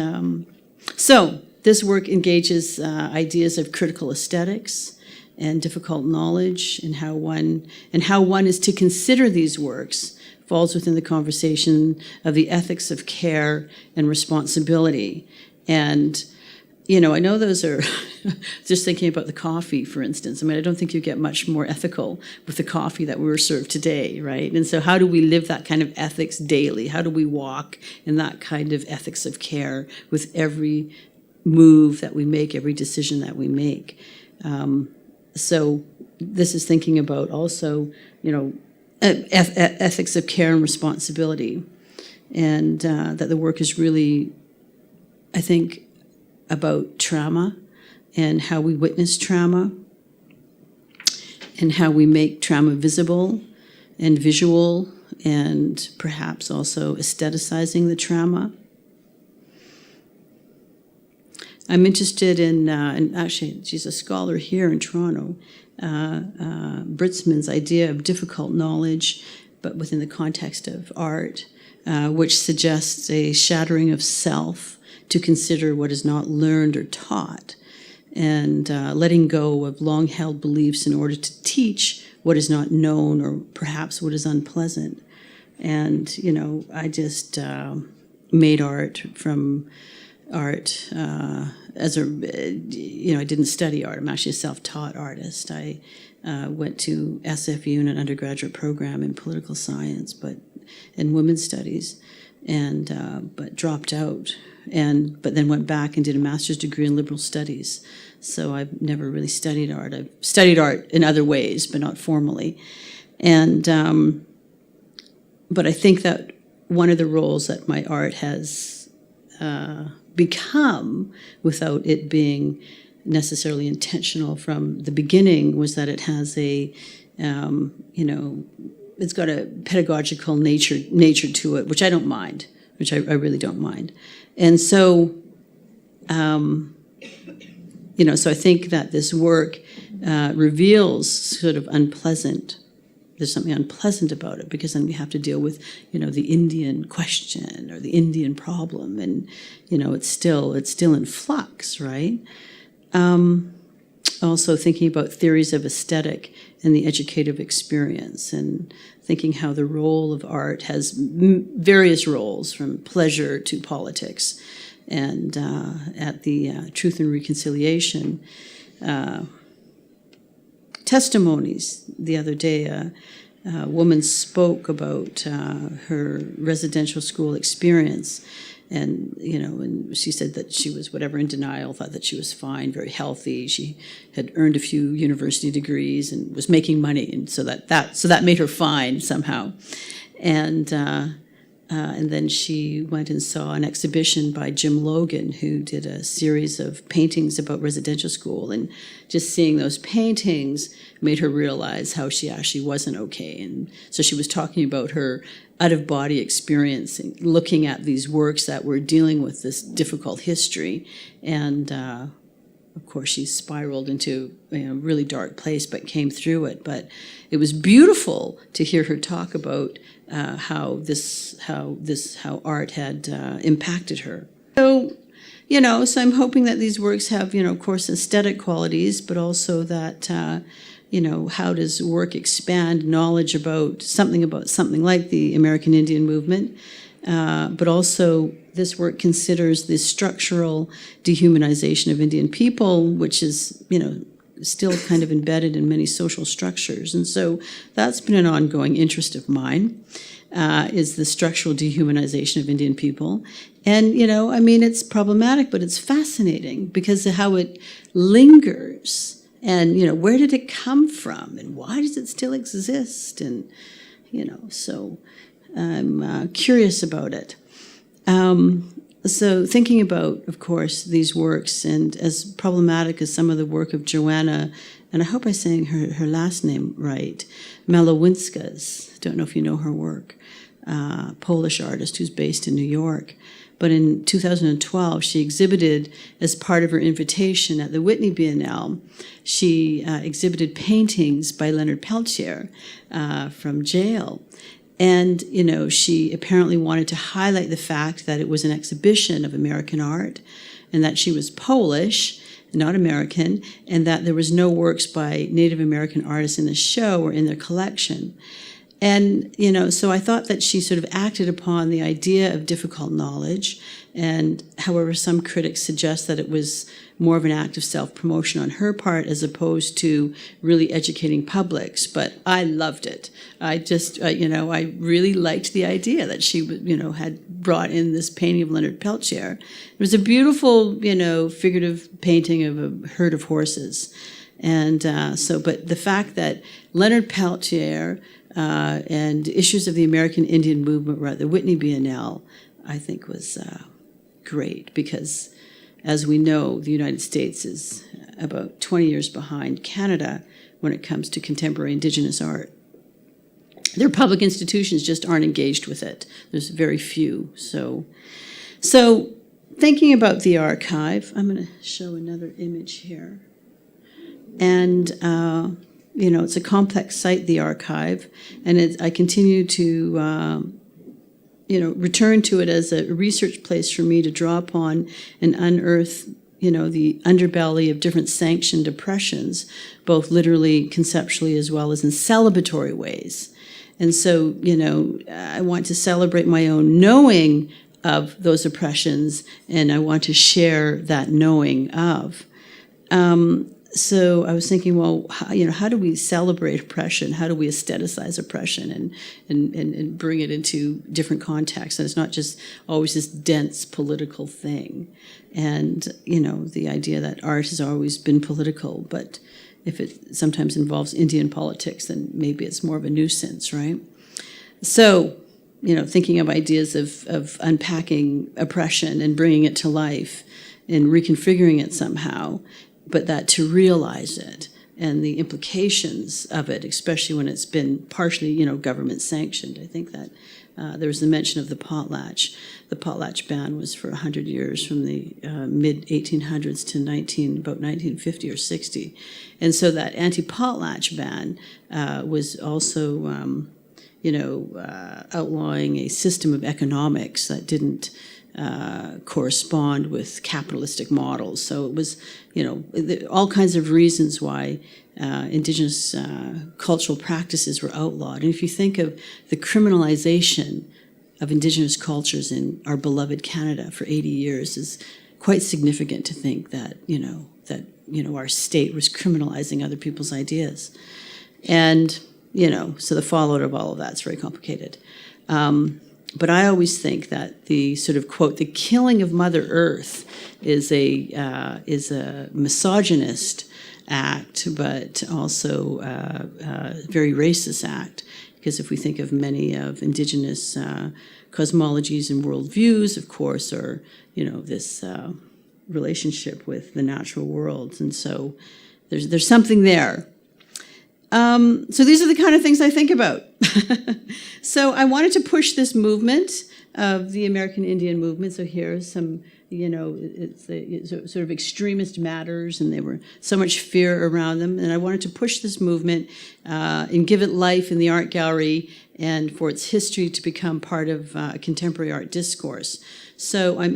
so this work engages ideas of critical aesthetics and difficult knowledge, and how one is to consider these works falls within the conversation of the ethics of care and responsibility. And I know those are, just thinking about the coffee, for instance. I don't think you get much more ethical with the coffee that we were served today, right? And so how do we live that kind of ethics daily? How do we walk in that kind of ethics of care with every move that we make, every decision that we make? So this is thinking about also, ethics of care and responsibility. And that the work is really, I think, about trauma and how we witness trauma and how we make trauma visible and visual, and perhaps also aestheticizing the trauma. I'm interested in, and actually she's a scholar here in Toronto, Britzman's idea of difficult knowledge, but within the context of art, which suggests a shattering of self to consider what is not learned or taught, and letting go of long-held beliefs in order to teach what is not known or perhaps what is unpleasant. And, I just made art from art as I didn't study art. I'm actually a self-taught artist. I went to SFU in an undergraduate program in political science, and women's studies, but dropped out. But then went back and did a master's degree in liberal studies. So I've never really studied art. I've studied art in other ways, but not formally. And but I think that one of the roles that my art has become, without it being necessarily intentional from the beginning, was that it has a, it's got a pedagogical nature to it, which I don't mind, which I really don't mind. And so so I think that this work reveals sort of there's something unpleasant about it, because then we have to deal with, the Indian question or the Indian problem, and, it's still in flux, right? Also thinking about theories of aesthetic and the educative experience, and thinking how the role of art has various roles, from pleasure to politics. And at the Truth and Reconciliation testimonies the other day, a woman spoke about her residential school experience, and and she said that she was in denial, thought that she was fine, very healthy. She had earned a few university degrees and was making money, and so that made her fine somehow. And then she went and saw an exhibition by Jim Logan, who did a series of paintings about residential school. And just seeing those paintings made her realize how she actually wasn't okay. And so she was talking about her out-of-body experience, looking at these works that were dealing with this difficult history. And of course, she spiraled into a really dark place, but came through it. But it was beautiful to hear her talk about how art had impacted her. So, so I'm hoping that these works have, of course, aesthetic qualities, but also that, how does work expand knowledge about something like the American Indian movement, but also this work considers the structural dehumanization of Indian people, which is, still kind of embedded in many social structures. And so that's been an ongoing interest of mine, is the structural dehumanization of Indian people. And, it's problematic, but it's fascinating because of how it lingers. And, where did it come from? And why does it still exist? And, so I'm curious about it. So thinking about, of course, these works, and as problematic as some of the work of Joanna, and I hope I'm saying her last name right, Malowinska's, don't know if you know her work, Polish artist who's based in New York. But in 2012, she exhibited, as part of her invitation at the Whitney Biennale, she exhibited paintings by Leonard Peltier from jail. And, she apparently wanted to highlight the fact that it was an exhibition of American art, and that she was Polish, not American, and that there was no works by Native American artists in the show or in their collection. And, so I thought that she sort of acted upon the idea of difficult knowledge. And however, some critics suggest that it was more of an act of self-promotion on her part as opposed to really educating publics. But I loved it. I just, I really liked the idea that she, had brought in this painting of Leonard Peltier. It was a beautiful, figurative painting of a herd of horses. And but the fact that Leonard Peltier and issues of the American Indian movement were at the Whitney Biennale, I think was great, because as we know, the United States is about 20 years behind Canada when it comes to contemporary Indigenous art. Their public institutions just aren't engaged with it. There's very few. So thinking about the archive, I'm going to show another image here. And it's a complex site, the archive, and I continue to, return to it as a research place for me to draw upon and unearth, the underbelly of different sanctioned oppressions, both literally, conceptually, as well as in celebratory ways. And so, I want to celebrate my own knowing of those oppressions, and I want to share that knowing of. So I was thinking, well, how do we celebrate oppression? How do we aestheticize oppression and bring it into different contexts? And it's not just always this dense political thing. And, the idea that art has always been political, but if it sometimes involves Indian politics, then maybe it's more of a nuisance, right? So, thinking of ideas of unpacking oppression and bringing it to life and reconfiguring it somehow, but that to realize it, the implications of it, especially when it's been partially, government sanctioned. I think that there was the mention of the potlatch. The potlatch ban was for 100 years, from the mid-1800s to about 1950 or 60. And so that anti-potlatch ban was also, outlawing a system of economics that didn't correspond with capitalistic models. So it was, all kinds of reasons why Indigenous cultural practices were outlawed. And if you think of the criminalization of Indigenous cultures in our beloved Canada for 80 years, is quite significant to think that, our state was criminalizing other people's ideas. And, so the fallout of all of that's very complicated. But I always think that the sort of, quote, the killing of Mother Earth is a misogynist act, but also a very racist act. Because if we think of many of Indigenous cosmologies and worldviews, of course, are, this relationship with the natural world. And so there's something there. So these are the kind of things I think about. So I wanted to push this movement of the American Indian movement. So here's some, it's sort of extremist matters, and there were so much fear around them. And I wanted to push this movement and give it life in the art gallery, and for its history to become part of contemporary art discourse. So I'm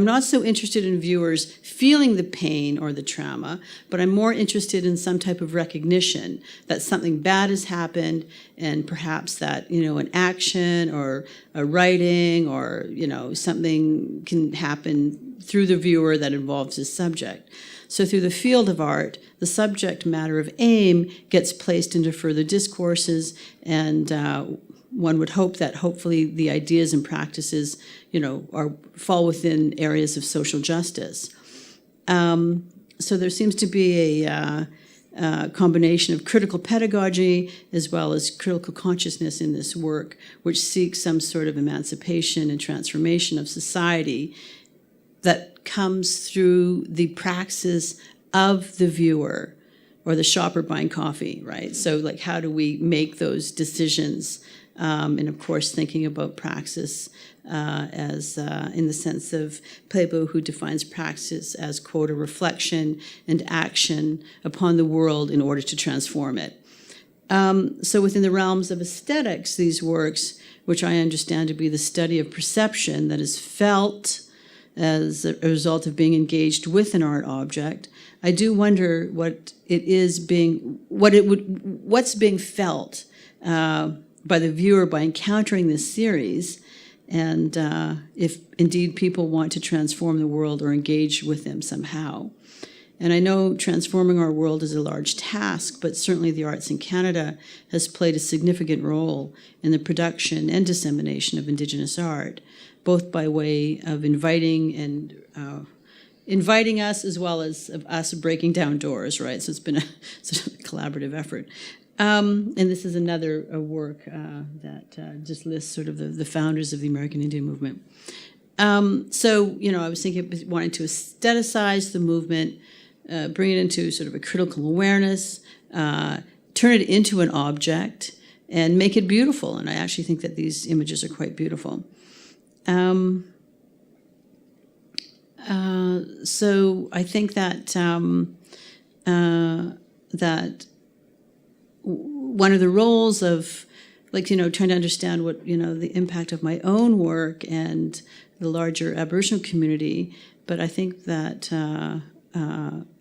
not so interested in viewers feeling the pain or the trauma, but I'm more interested in some type of recognition that something bad has happened, and perhaps that, an action or a writing or, something can happen through the viewer that involves his subject. So through the field of art, the subject matter of aim gets placed into further discourses, and one would hope that hopefully the ideas and practices, fall within areas of social justice. So there seems to be a combination of critical pedagogy as well as critical consciousness in this work, which seeks some sort of emancipation and transformation of society that comes through the praxis of the viewer or the shopper buying coffee, right? So like, how do we make those decisions? And of course, thinking about praxis as in the sense of Pleibo, who defines praxis as, quote, a reflection and action upon the world in order to transform it. So within the realms of aesthetics, these works, which I understand to be the study of perception that is felt as a result of being engaged with an art object, I do wonder what's being felt by the viewer by encountering this series, and if indeed people want to transform the world or engage with them somehow. And I know transforming our world is a large task, but certainly the arts in Canada has played a significant role in the production and dissemination of Indigenous art, both by way of inviting us as well as of us breaking down doors, right? So it's been a sort of collaborative effort. And this is another work that just lists sort of the founders of the American Indian movement. So, I was thinking, wanting to aestheticize the movement, bring it into sort of a critical awareness, turn it into an object, and make it beautiful. And I actually think that these images are quite beautiful. So I think that that one of the roles of, trying to understand what, the impact of my own work and the larger Aboriginal community, but I think that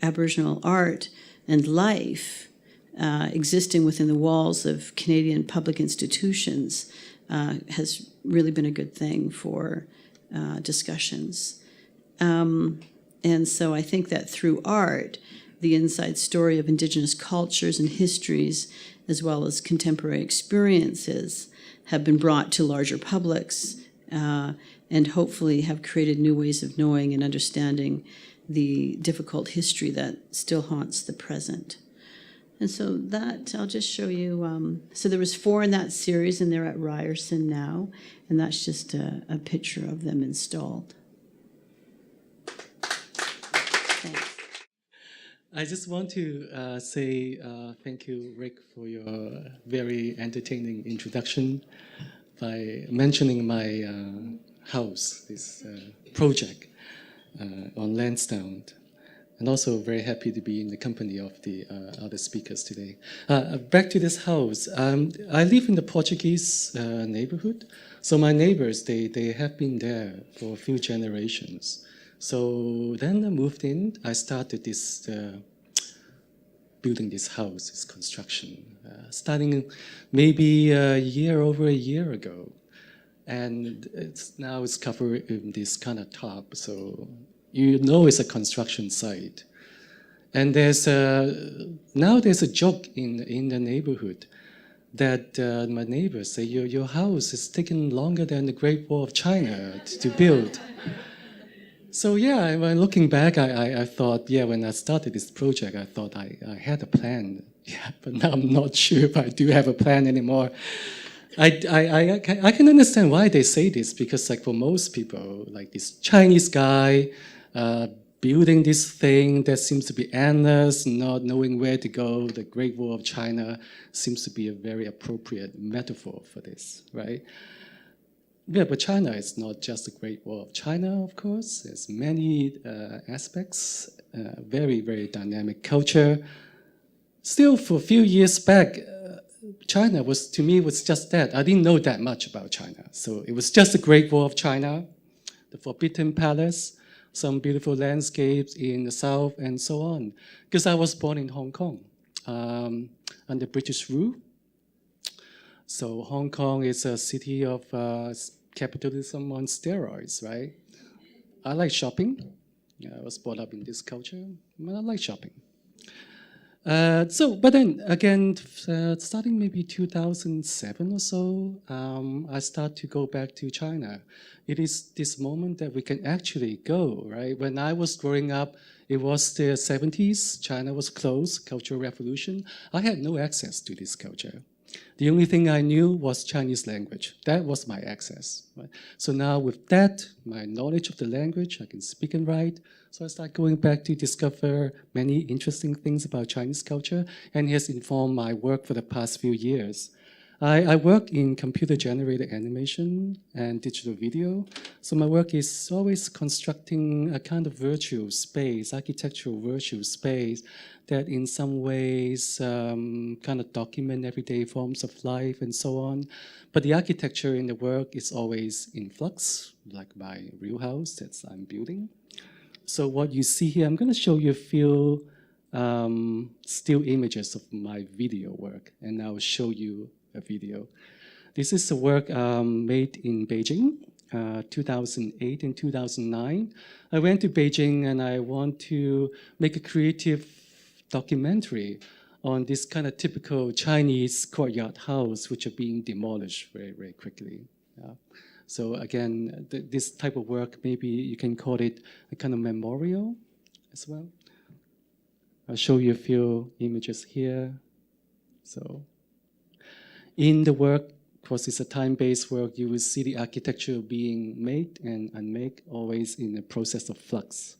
Aboriginal art and life existing within the walls of Canadian public institutions has really been a good thing for discussions. And so I think that through art, the inside story of Indigenous cultures and histories, as well as contemporary experiences, have been brought to larger publics, and hopefully have created new ways of knowing and understanding the difficult history that still haunts the present. And so that, I'll just show you, so there was 4 in that series, and they're at Ryerson now, and that's just a picture of them installed. Thanks. I just want to say thank you, Rick, for your very entertaining introduction by mentioning my house, this project on Lansdowne. And also very happy to be in the company of the other speakers today. Back to this house. I live in the Portuguese neighborhood. So my neighbors, they have been there for a few generations. So then I moved in. I started this building this house, this construction, starting maybe over a year ago. And it's covered in this kind of top. So you know it's a construction site. And now there's a joke in the neighborhood that my neighbors say, your house is taking longer than the Great Wall of China to build. So yeah, when looking back, I thought, yeah, when I started this project, I thought I had a plan. Yeah, but now I'm not sure if I do have a plan anymore. I can understand why they say this, because like for most people, like this Chinese guy building this thing that seems to be endless, not knowing where to go, the Great Wall of China seems to be a very appropriate metaphor for this, right? Yeah, but China is not just the Great Wall of China, of course. There's many aspects, very, very dynamic culture. Still, for a few years back, China to me was just that. I didn't know that much about China. So it was just the Great Wall of China, the Forbidden Palace, some beautiful landscapes in the south, and so on. Because I was born in Hong Kong under British rule. So Hong Kong is a city of capitalism on steroids, right? I like shopping. I was brought up in this culture. I like shopping. But then again, starting maybe 2007 or so, I start to go back to China. It is this moment that we can actually go, right? When I was growing up, it was the 70s. China was closed, Cultural Revolution. I had no access to this culture. The only thing I knew was Chinese language. That was my access. Right? So now with that, my knowledge of the language, I can speak and write. So I start going back to discover many interesting things about Chinese culture, and it has informed my work for the past few years. I work in computer-generated animation and digital video. So my work is always constructing a kind of virtual space, architectural virtual space that in some ways kind of document everyday forms of life and so on. But the architecture in the work is always in flux, like my real house that I'm building. So what you see here, I'm going to show you a few still images of my video work, and I'll show you a video. This is a work made in Beijing, 2008 and 2009. I went to Beijing and I want to make a creative documentary on this kind of typical Chinese courtyard house, which are being demolished very, very quickly. So again, this type of work, maybe you can call it a kind of memorial as well. I'll show you a few images here. So in the work, of course, it's a time-based work, you will see the architecture being made and unmade, always in a process of flux.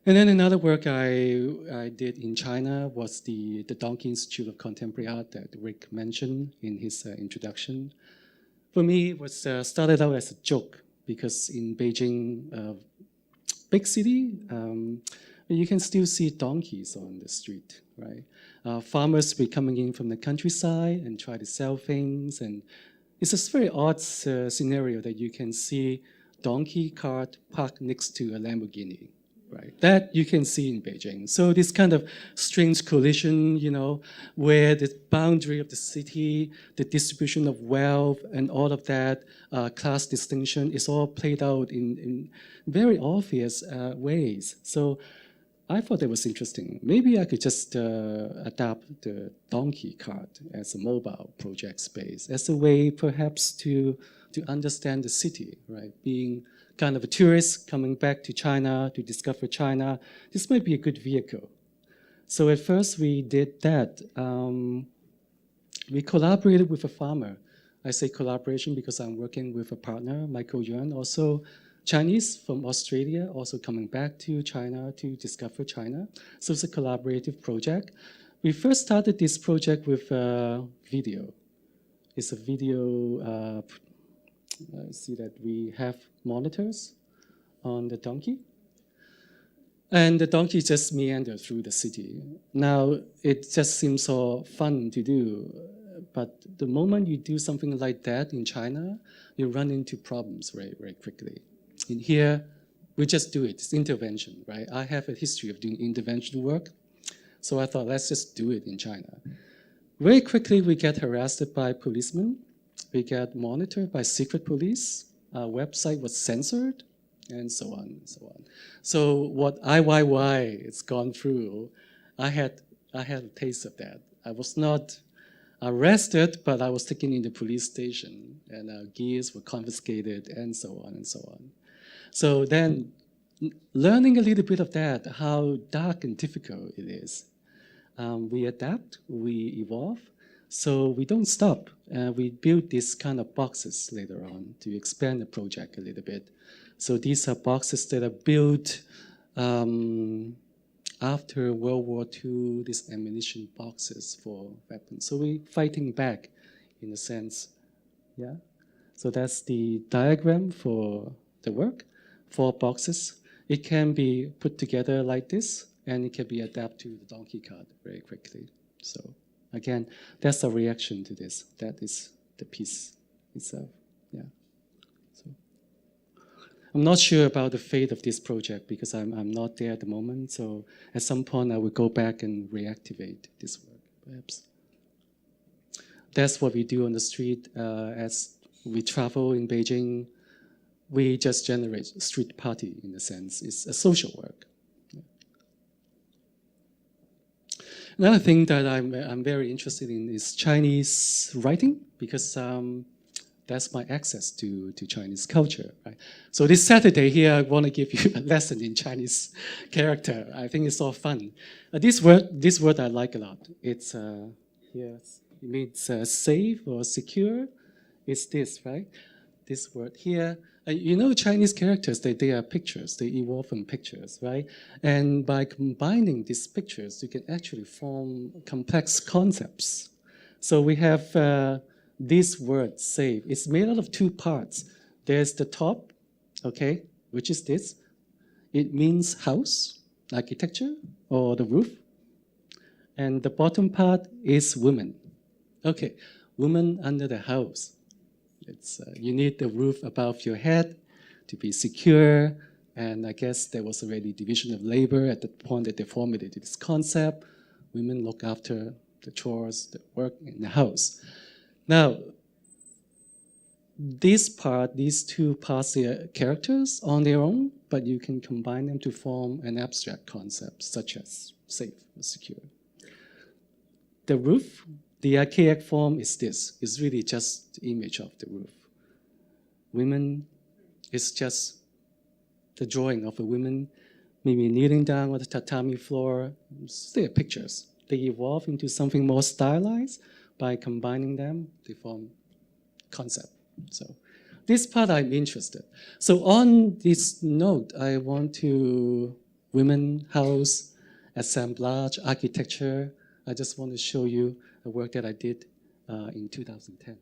And then another work I did in China was the Donkey Institute of Contemporary Art that Rick mentioned in his introduction. For me, it was started out as a joke because in Beijing, big city, you can still see donkeys on the street, right? Farmers be coming in from the countryside and try to sell things. And it's a very odd scenario that you can see donkey cart parked next to a Lamborghini, right? That you can see in Beijing. So this kind of strange collision, you know, where the boundary of the city, the distribution of wealth and all of that class distinction is all played out in very obvious ways. So I thought that was interesting. Maybe I could just adapt the donkey cart as a mobile project space, as a way perhaps to understand the city, right? Being kind of a tourist coming back to China to discover China, this might be a good vehicle. So at first we did that. We collaborated with a farmer. I say collaboration because I'm working with a partner, Michael Yuan, also Chinese from Australia also coming back to China to discover China. So it's a collaborative project. We first started this project with video. It's a video, see that we have monitors on the donkey. And the donkey just meanders through the city. Now, it just seems so fun to do, but the moment you do something like that in China, you run into problems very, very quickly. In here, we just do it. It's intervention, right? I have a history of doing intervention work, so I thought, let's just do it in China. Very quickly, we get harassed by policemen. We get monitored by secret police. Our website was censored, and so on and so on. So what IYY has gone through, I had a taste of that. I was not arrested, but I was taken in the police station, and our gears were confiscated, and so on and so on. So then, learning a little bit of that, how dark and difficult it is. We adapt, we evolve, so we don't stop. We build these kind of boxes later on to expand the project a little bit. So these are boxes that are built after World War II, these ammunition boxes for weapons. So we're fighting back, in a sense. Yeah. So that's the diagram for the work. 4 boxes. It can be put together like this, and it can be adapted to the donkey cart very quickly. So again, that's a reaction to this. That is the piece itself. Yeah. So I'm not sure about the fate of this project because I'm not there at the moment. So at some point, I will go back and reactivate this work, perhaps. That's what we do on the street as we travel in Beijing. We just generate a street party in a sense. It's a social work. Yeah. Another thing that I'm very interested in is Chinese writing because that's my access to Chinese culture. Right? So this Saturday here, I want to give you a lesson in Chinese character. I think it's all fun. This word I like a lot. It's here. It means safe or secure. It's this, right? This word here. You know, Chinese characters, they are pictures. They evolve from pictures, right? And by combining these pictures, you can actually form complex concepts. So we have this word, safe. It's made out of 2 parts. There's the top, okay, which is this. It means house, architecture, or the roof. And the bottom part is women. Okay, women under the house. You need the roof above your head to be secure, and I guess there was already division of labor at the point that they formulated this concept. Women look after the chores, the work in the house. Now, these 2 parts are characters on their own, but you can combine them to form an abstract concept, such as safe or secure. The roof, the archaic form is this. It's really just the image of the roof. Women is just the drawing of a woman, maybe kneeling down on the tatami floor. They are pictures. They evolve into something more stylized. By combining them, they form concept. So this part I'm interested. So on this note, I want to women, house, assemblage, architecture. I just want to show you the work that I did in 2010.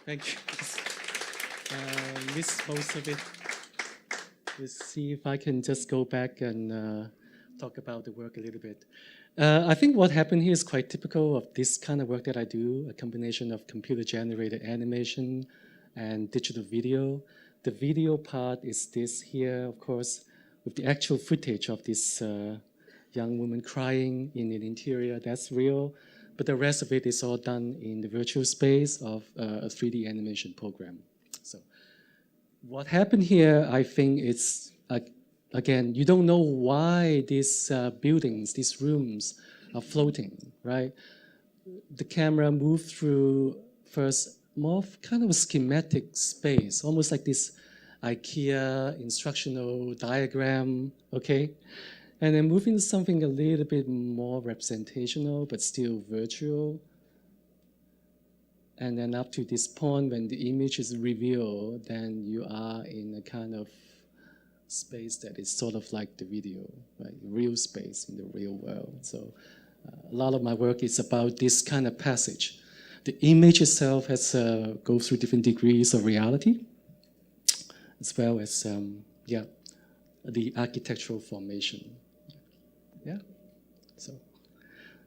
Thank you. Missed most of it. Let's see if I can just go back and talk about the work a little bit. I think what happened here is quite typical of this kind of work that I do, a combination of computer-generated animation and digital video. The video part is this here, of course, with the actual footage of this young woman crying in an interior. That's real. But the rest of it is all done in the virtual space of a 3D animation program. So what happened here, I think it's, again, you don't know why these buildings, these rooms are floating, right? The camera moved through first more kind of a schematic space, almost like this IKEA instructional diagram, okay? And then moving to something a little bit more representational, but still virtual. And then up to this point, when the image is revealed, then you are in a kind of space that is sort of like the video, right? Real space in the real world. So a lot of my work is about this kind of passage. The image itself has go through different degrees of reality, as well as the architectural formation. Yeah. So,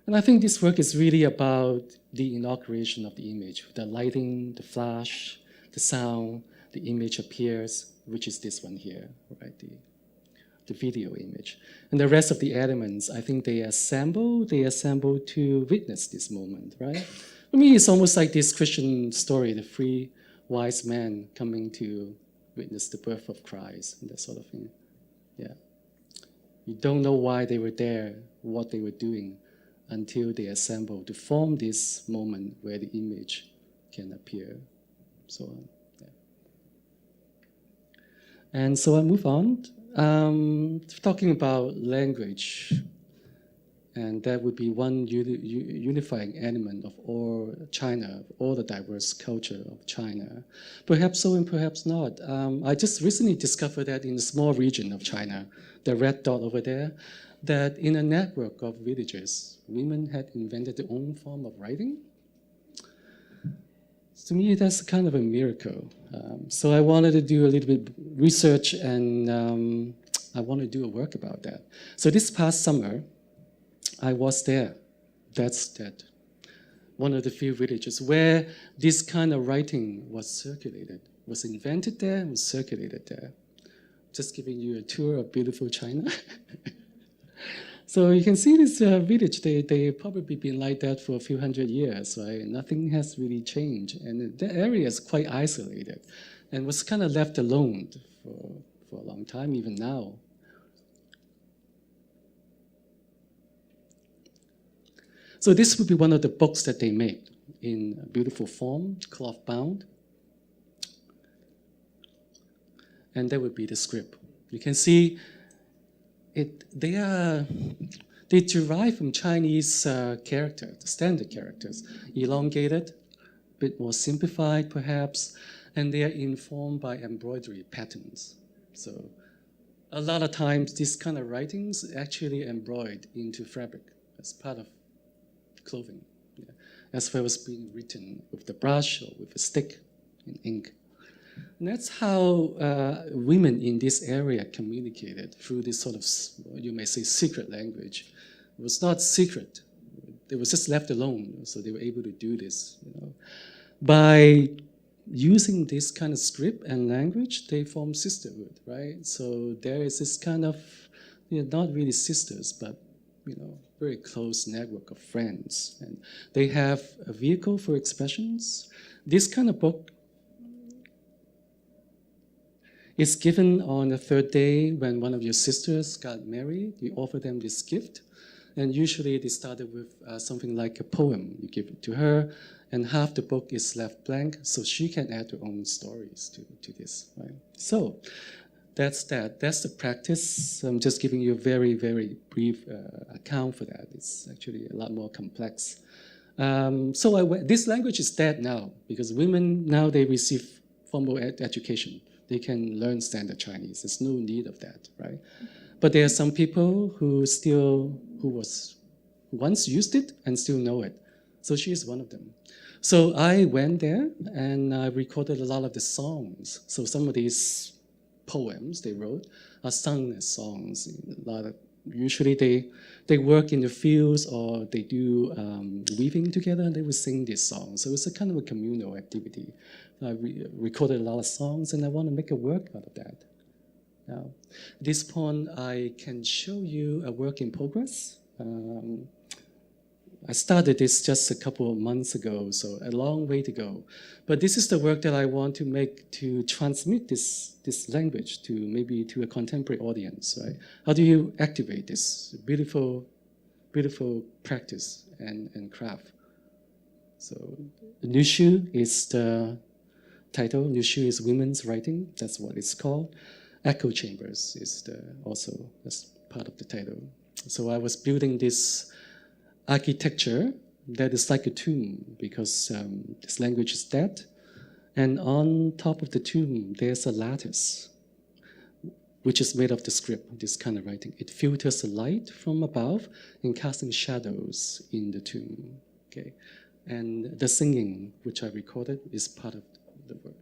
and I think this work is really about the inauguration of the image, the lighting, the flash, the sound, the image appears, which is this one here, right? The video image. And the rest of the elements, I think they assemble to witness this moment, right? For me, it's almost like this Christian story, the three wise men coming to witness the birth of Christ and that sort of thing. Yeah. You don't know why they were there, what they were doing, until they assemble to form this moment where the image can appear, so on. Yeah. And so I move on, talking about language. And that would be one unifying element of all China, all the diverse culture of China. Perhaps so and perhaps not. I just recently discovered that in a small region of China, the red dot over there, that in a network of villages, women had invented their own form of writing. To me, that's kind of a miracle. So I wanted to do a little bit research, and I wanted to do a work about that. So this past summer, I was there. That's that. One of the few villages where this kind of writing was circulated, was invented there and was circulated there. Just giving you a tour of beautiful China. So you can see this village, they probably been like that for a few hundred years, right? Nothing has really changed. And the area is quite isolated and was kind of left alone for a long time, even now. So this would be one of the books that they made in a beautiful form, cloth bound. And that would be the script. You can see they derive from Chinese characters, standard characters, elongated, a bit more simplified perhaps, and they are informed by embroidery patterns. So a lot of times these kind of writings actually embroidered into fabric as part of clothing, yeah, as well as being written with the brush or with a stick in ink. And that's how women in this area communicated through this sort of, you may say, secret language. It was not secret. They were just left alone, so they were able to do this. You know. By using this kind of script and language, they form sisterhood, right? So there is this kind of, not really sisters, but, very close network of friends. And they have a vehicle for expressions. This kind of book is given on the third day when one of your sisters got married. You offer them this gift. And usually they started with something like a poem. You give it to her, and half the book is left blank, so she can add her own stories to this, right? So that's that. That's the practice. I'm just giving you a very, very brief account for that. It's actually a lot more complex. This language is dead now, because women now, they receive formal education. They can learn standard Chinese. There's no need of that, right? But there are some people who once used it and still know it. So she is one of them. So I went there and I recorded a lot of the songs. So some of these poems they wrote are sung as songs. Usually they work in the fields or they do weaving together and they would sing these songs. So it's a kind of a communal activity. I recorded a lot of songs and I want to make a work out of that. Now, at this point, I can show you a work in progress. I started this just a couple of months ago, so a long way to go. But this is the work that I want to make to transmit this language to maybe to a contemporary audience, right? How do you activate this beautiful, beautiful practice and craft? So Nushu is the title. Nushu is women's writing. That's what it's called. Echo chambers is that's part of the title. So I was building this architecture that is like a tomb because this language is dead. And on top of the tomb, there's a lattice, which is made of the script, this kind of writing. It filters the light from above and casting shadows in the tomb. Okay, and the singing, which I recorded, is part of the work.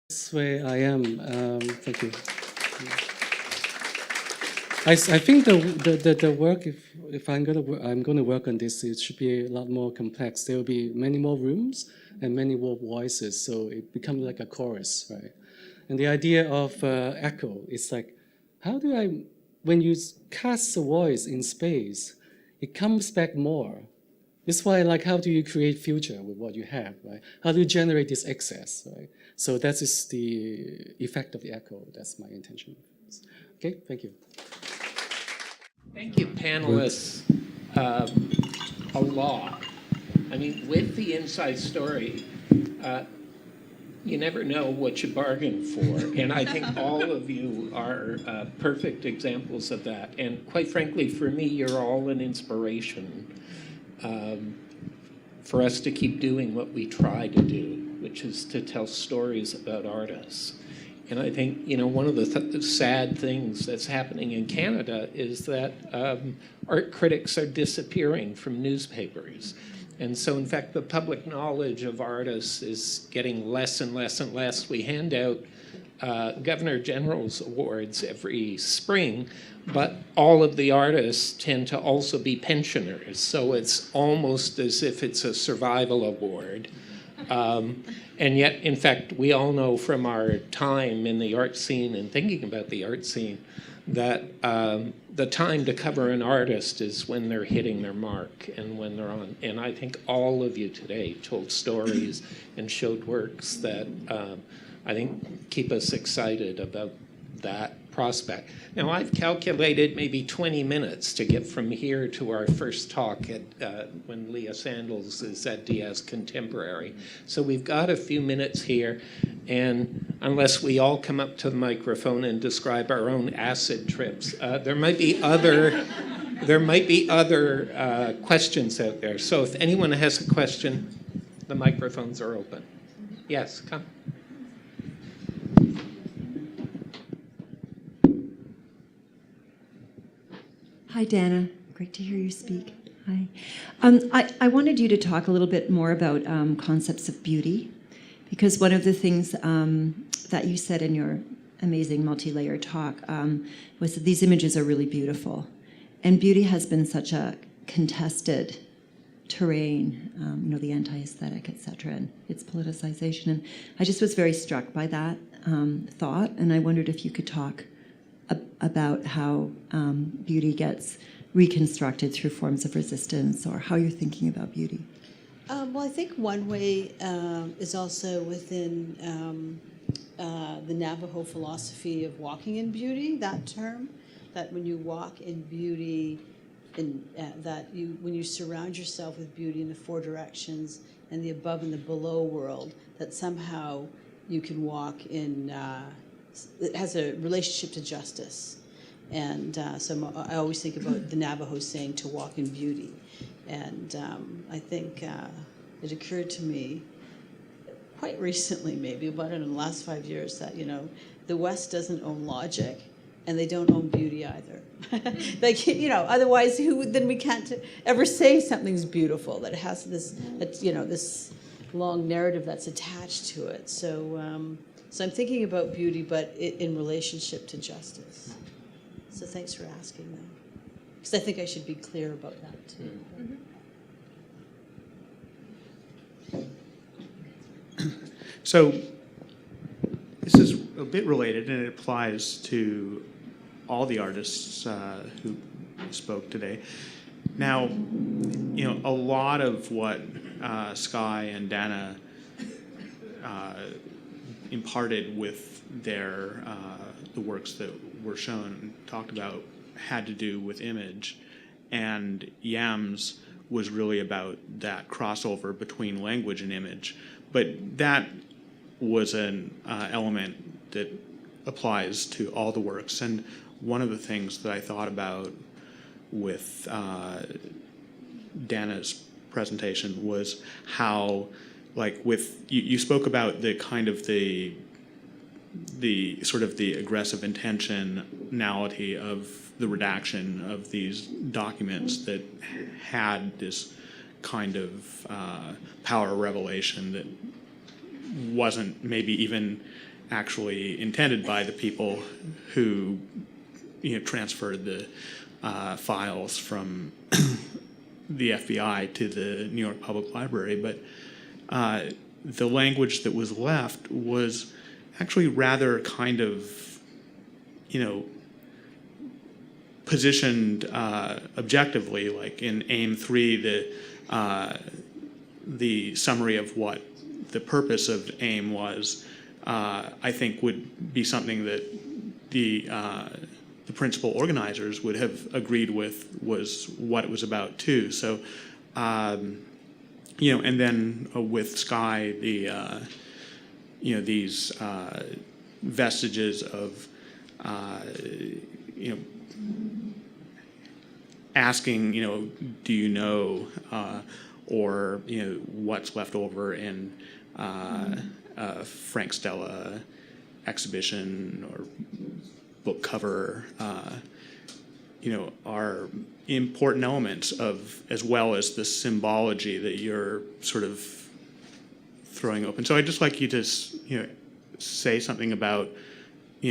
This way I am. Thank you. I think the work, if I'm gonna work on this, it should be a lot more complex. There will be many more rooms and many more voices, so it becomes like a chorus, right? And the idea of echo is like, when you cast a voice in space, it comes back more. That's why, like, how do you create future with what you have, right? How do you generate this excess, right? So that is the effect of the echo. That's my intention. Okay, thank you. Thank you, panelists, a lot. I mean, with the inside story, you never know what you bargain for. And I think all of you are perfect examples of that. And quite frankly, for me, you're all an inspiration for us to keep doing what we try to do, which is to tell stories about artists. And I think, one of the sad things that's happening in Canada is that art critics are disappearing from newspapers. And so, in fact, the public knowledge of artists is getting less and less and less. We hand out Governor General's awards every spring, but all of the artists tend to also be pensioners. So it's almost as if it's a survival award. And yet, in fact, we all know from our time in the art scene and thinking about the art scene that the time to cover an artist is when they're hitting their mark and when they're on. And I think all of you today told stories and showed works that I think keep us excited about that prospect. Now, I've calculated maybe 20 minutes to get from here to our first talk when Leah Sandals is at DS Contemporary. So we've got a few minutes here, and unless we all come up to the microphone and describe our own acid trips, there might be other questions out there. So if anyone has a question, the microphones are open. Yes, come. Hi, Dana. Great to hear you speak. Hi. I wanted you to talk a little bit more about concepts of beauty, because one of the things that you said in your amazing multi-layer talk was that these images are really beautiful. And beauty has been such a contested terrain, the anti-aesthetic, et cetera, and its politicization. And I just was very struck by that thought, and I wondered if you could talk about how beauty gets reconstructed through forms of resistance, or how you're thinking about beauty. Well, I think one way is also within the Navajo philosophy of walking in beauty, that term, that when you walk in beauty, when you surround yourself with beauty in the four directions and the above and the below world, that somehow you can walk in, it has a relationship to justice. And so I always think about the Navajo saying to walk in beauty. And I think it occurred to me quite recently, maybe about in the last 5 years, that the West doesn't own logic, and they don't own beauty either. Otherwise, then we can't ever say something's beautiful, that it has this, this long narrative that's attached to it. So I'm thinking about beauty, but in relationship to justice. So thanks for asking that, because I think I should be clear about that too. Mm-hmm. So this is a bit related, and it applies to all the artists who spoke today. Now, a lot of what Sky and Dana imparted with their the works that were shown and talked about had to do with image, and Yam's was really about that crossover between language and image. But that was an element that applies to all the works. And one of the things that I thought about with Dana's presentation was how, you spoke about the kind of the sort of the aggressive intentionality of the redaction of these documents that had this kind of power revelation that wasn't maybe even actually intended by the people who transferred the files from the FBI to the New York Public Library. But the language that was left was actually rather kind of, positioned objectively, like in AIM 3, the summary of what the purpose of AIM was, I think would be something that the principal organizers would have agreed with was what it was about too. So, and then with Sky, these vestiges of, asking, do you know, or what's left over in Frank Stella exhibition or book cover, are important elements of, as well as the symbology that you're sort of throwing open. So I'd just like you to, say something about,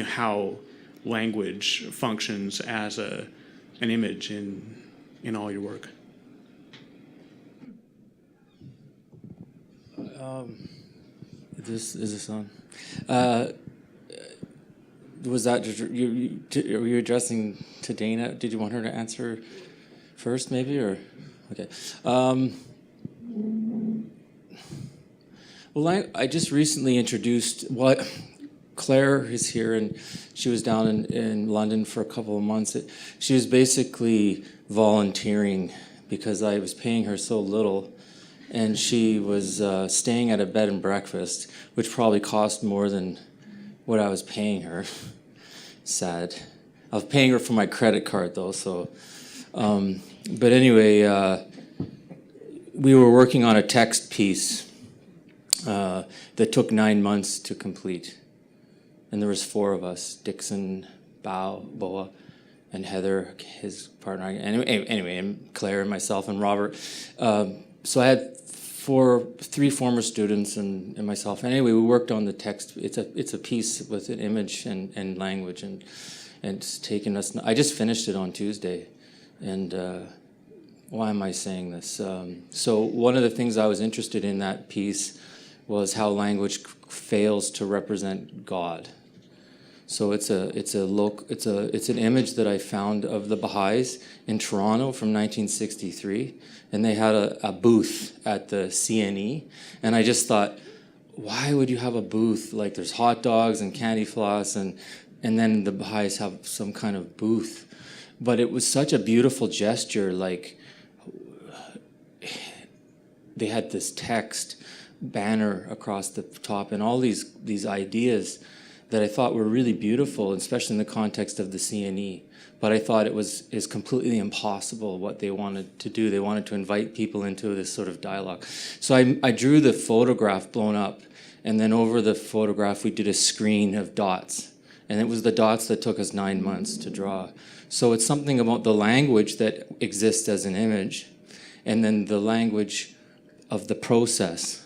how language functions as an image in all your work. Is this on? Was that were you addressing to Dana? Did you want her to answer first, maybe, or okay? Well, I just recently introduced what Claire is here, and she was down in London for a couple of months. She was basically volunteering because I was paying her so little, and she was staying at a bed and breakfast, which probably cost more than what I was paying her. Sad. I was paying her for my credit card, though, so. But anyway, we were working on a text piece that took 9 months to complete. And there was 4 of us, Dixon, Boa, and Heather, his partner. Anyway, and Claire and myself and Robert. So I had 3 former students and myself. Anyway, we worked on the text. It's a piece with an image and language, and it's taken us. I just finished it on Tuesday, and why am I saying this? So one of the things I was interested in that piece was how language fails to represent God. So it's an image that I found of the Baha'is in Toronto from 1963, and they had a booth at the CNE, and I just thought, why would you have a booth? Like, there's hot dogs and candy floss, and then the Baha'is have some kind of booth. But it was such a beautiful gesture, like they had this text banner across the top and all these ideas that I thought were really beautiful, especially in the context of the CNE. But I thought is completely impossible what they wanted to do. They wanted to invite people into this sort of dialogue. So I drew the photograph blown up, and then over the photograph we did a screen of dots. And it was the dots that took us 9 months to draw. So it's something about the language that exists as an image, and then the language of the process.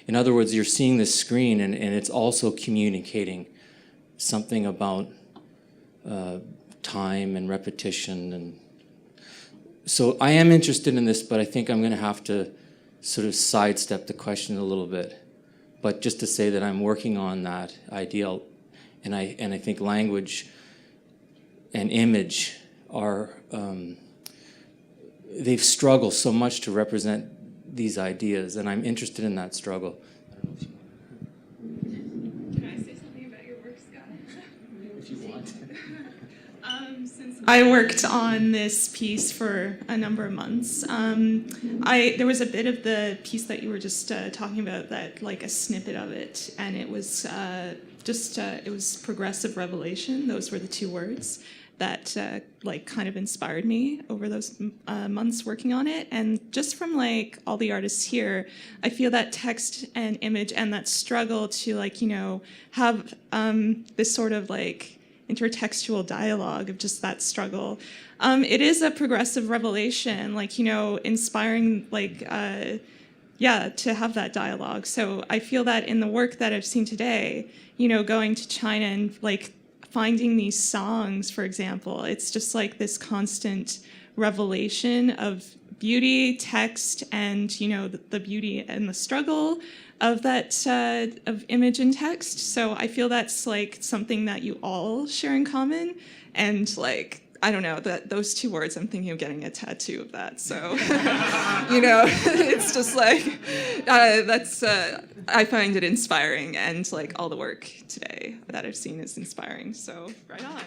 In other words, you're seeing this screen, and it's also communicating something about time and repetition. And so I am interested in this, but I think I'm going to have to sort of sidestep the question a little bit. But just to say that I'm working on that ideal, and I think language and image are, they've struggled so much to represent these ideas, and I'm interested in that struggle. Can I say something about your work, Scott? If you want. Since I worked on this piece for a number of months, there was a bit of the piece that you were just talking about, that like a snippet of it, and it was it was progressive revelation. Those were the 2 words that like kind of inspired me over those months working on it. And just from like all the artists here, I feel that text and image and that struggle to like, have this sort of like intertextual dialogue of just that struggle. It is a progressive revelation, like, inspiring, like, to have that dialogue. So I feel that in the work that I've seen today, going to China and like finding these songs, for example, it's just like this constant revelation of beauty, text, and the beauty and the struggle of that of image and text. So I feel that's like something that you all share in common, and like, I don't know, that those 2 words, I'm thinking of getting a tattoo of that. So, it's just like, I find it inspiring, and like all the work today that I've seen is inspiring. So, right on.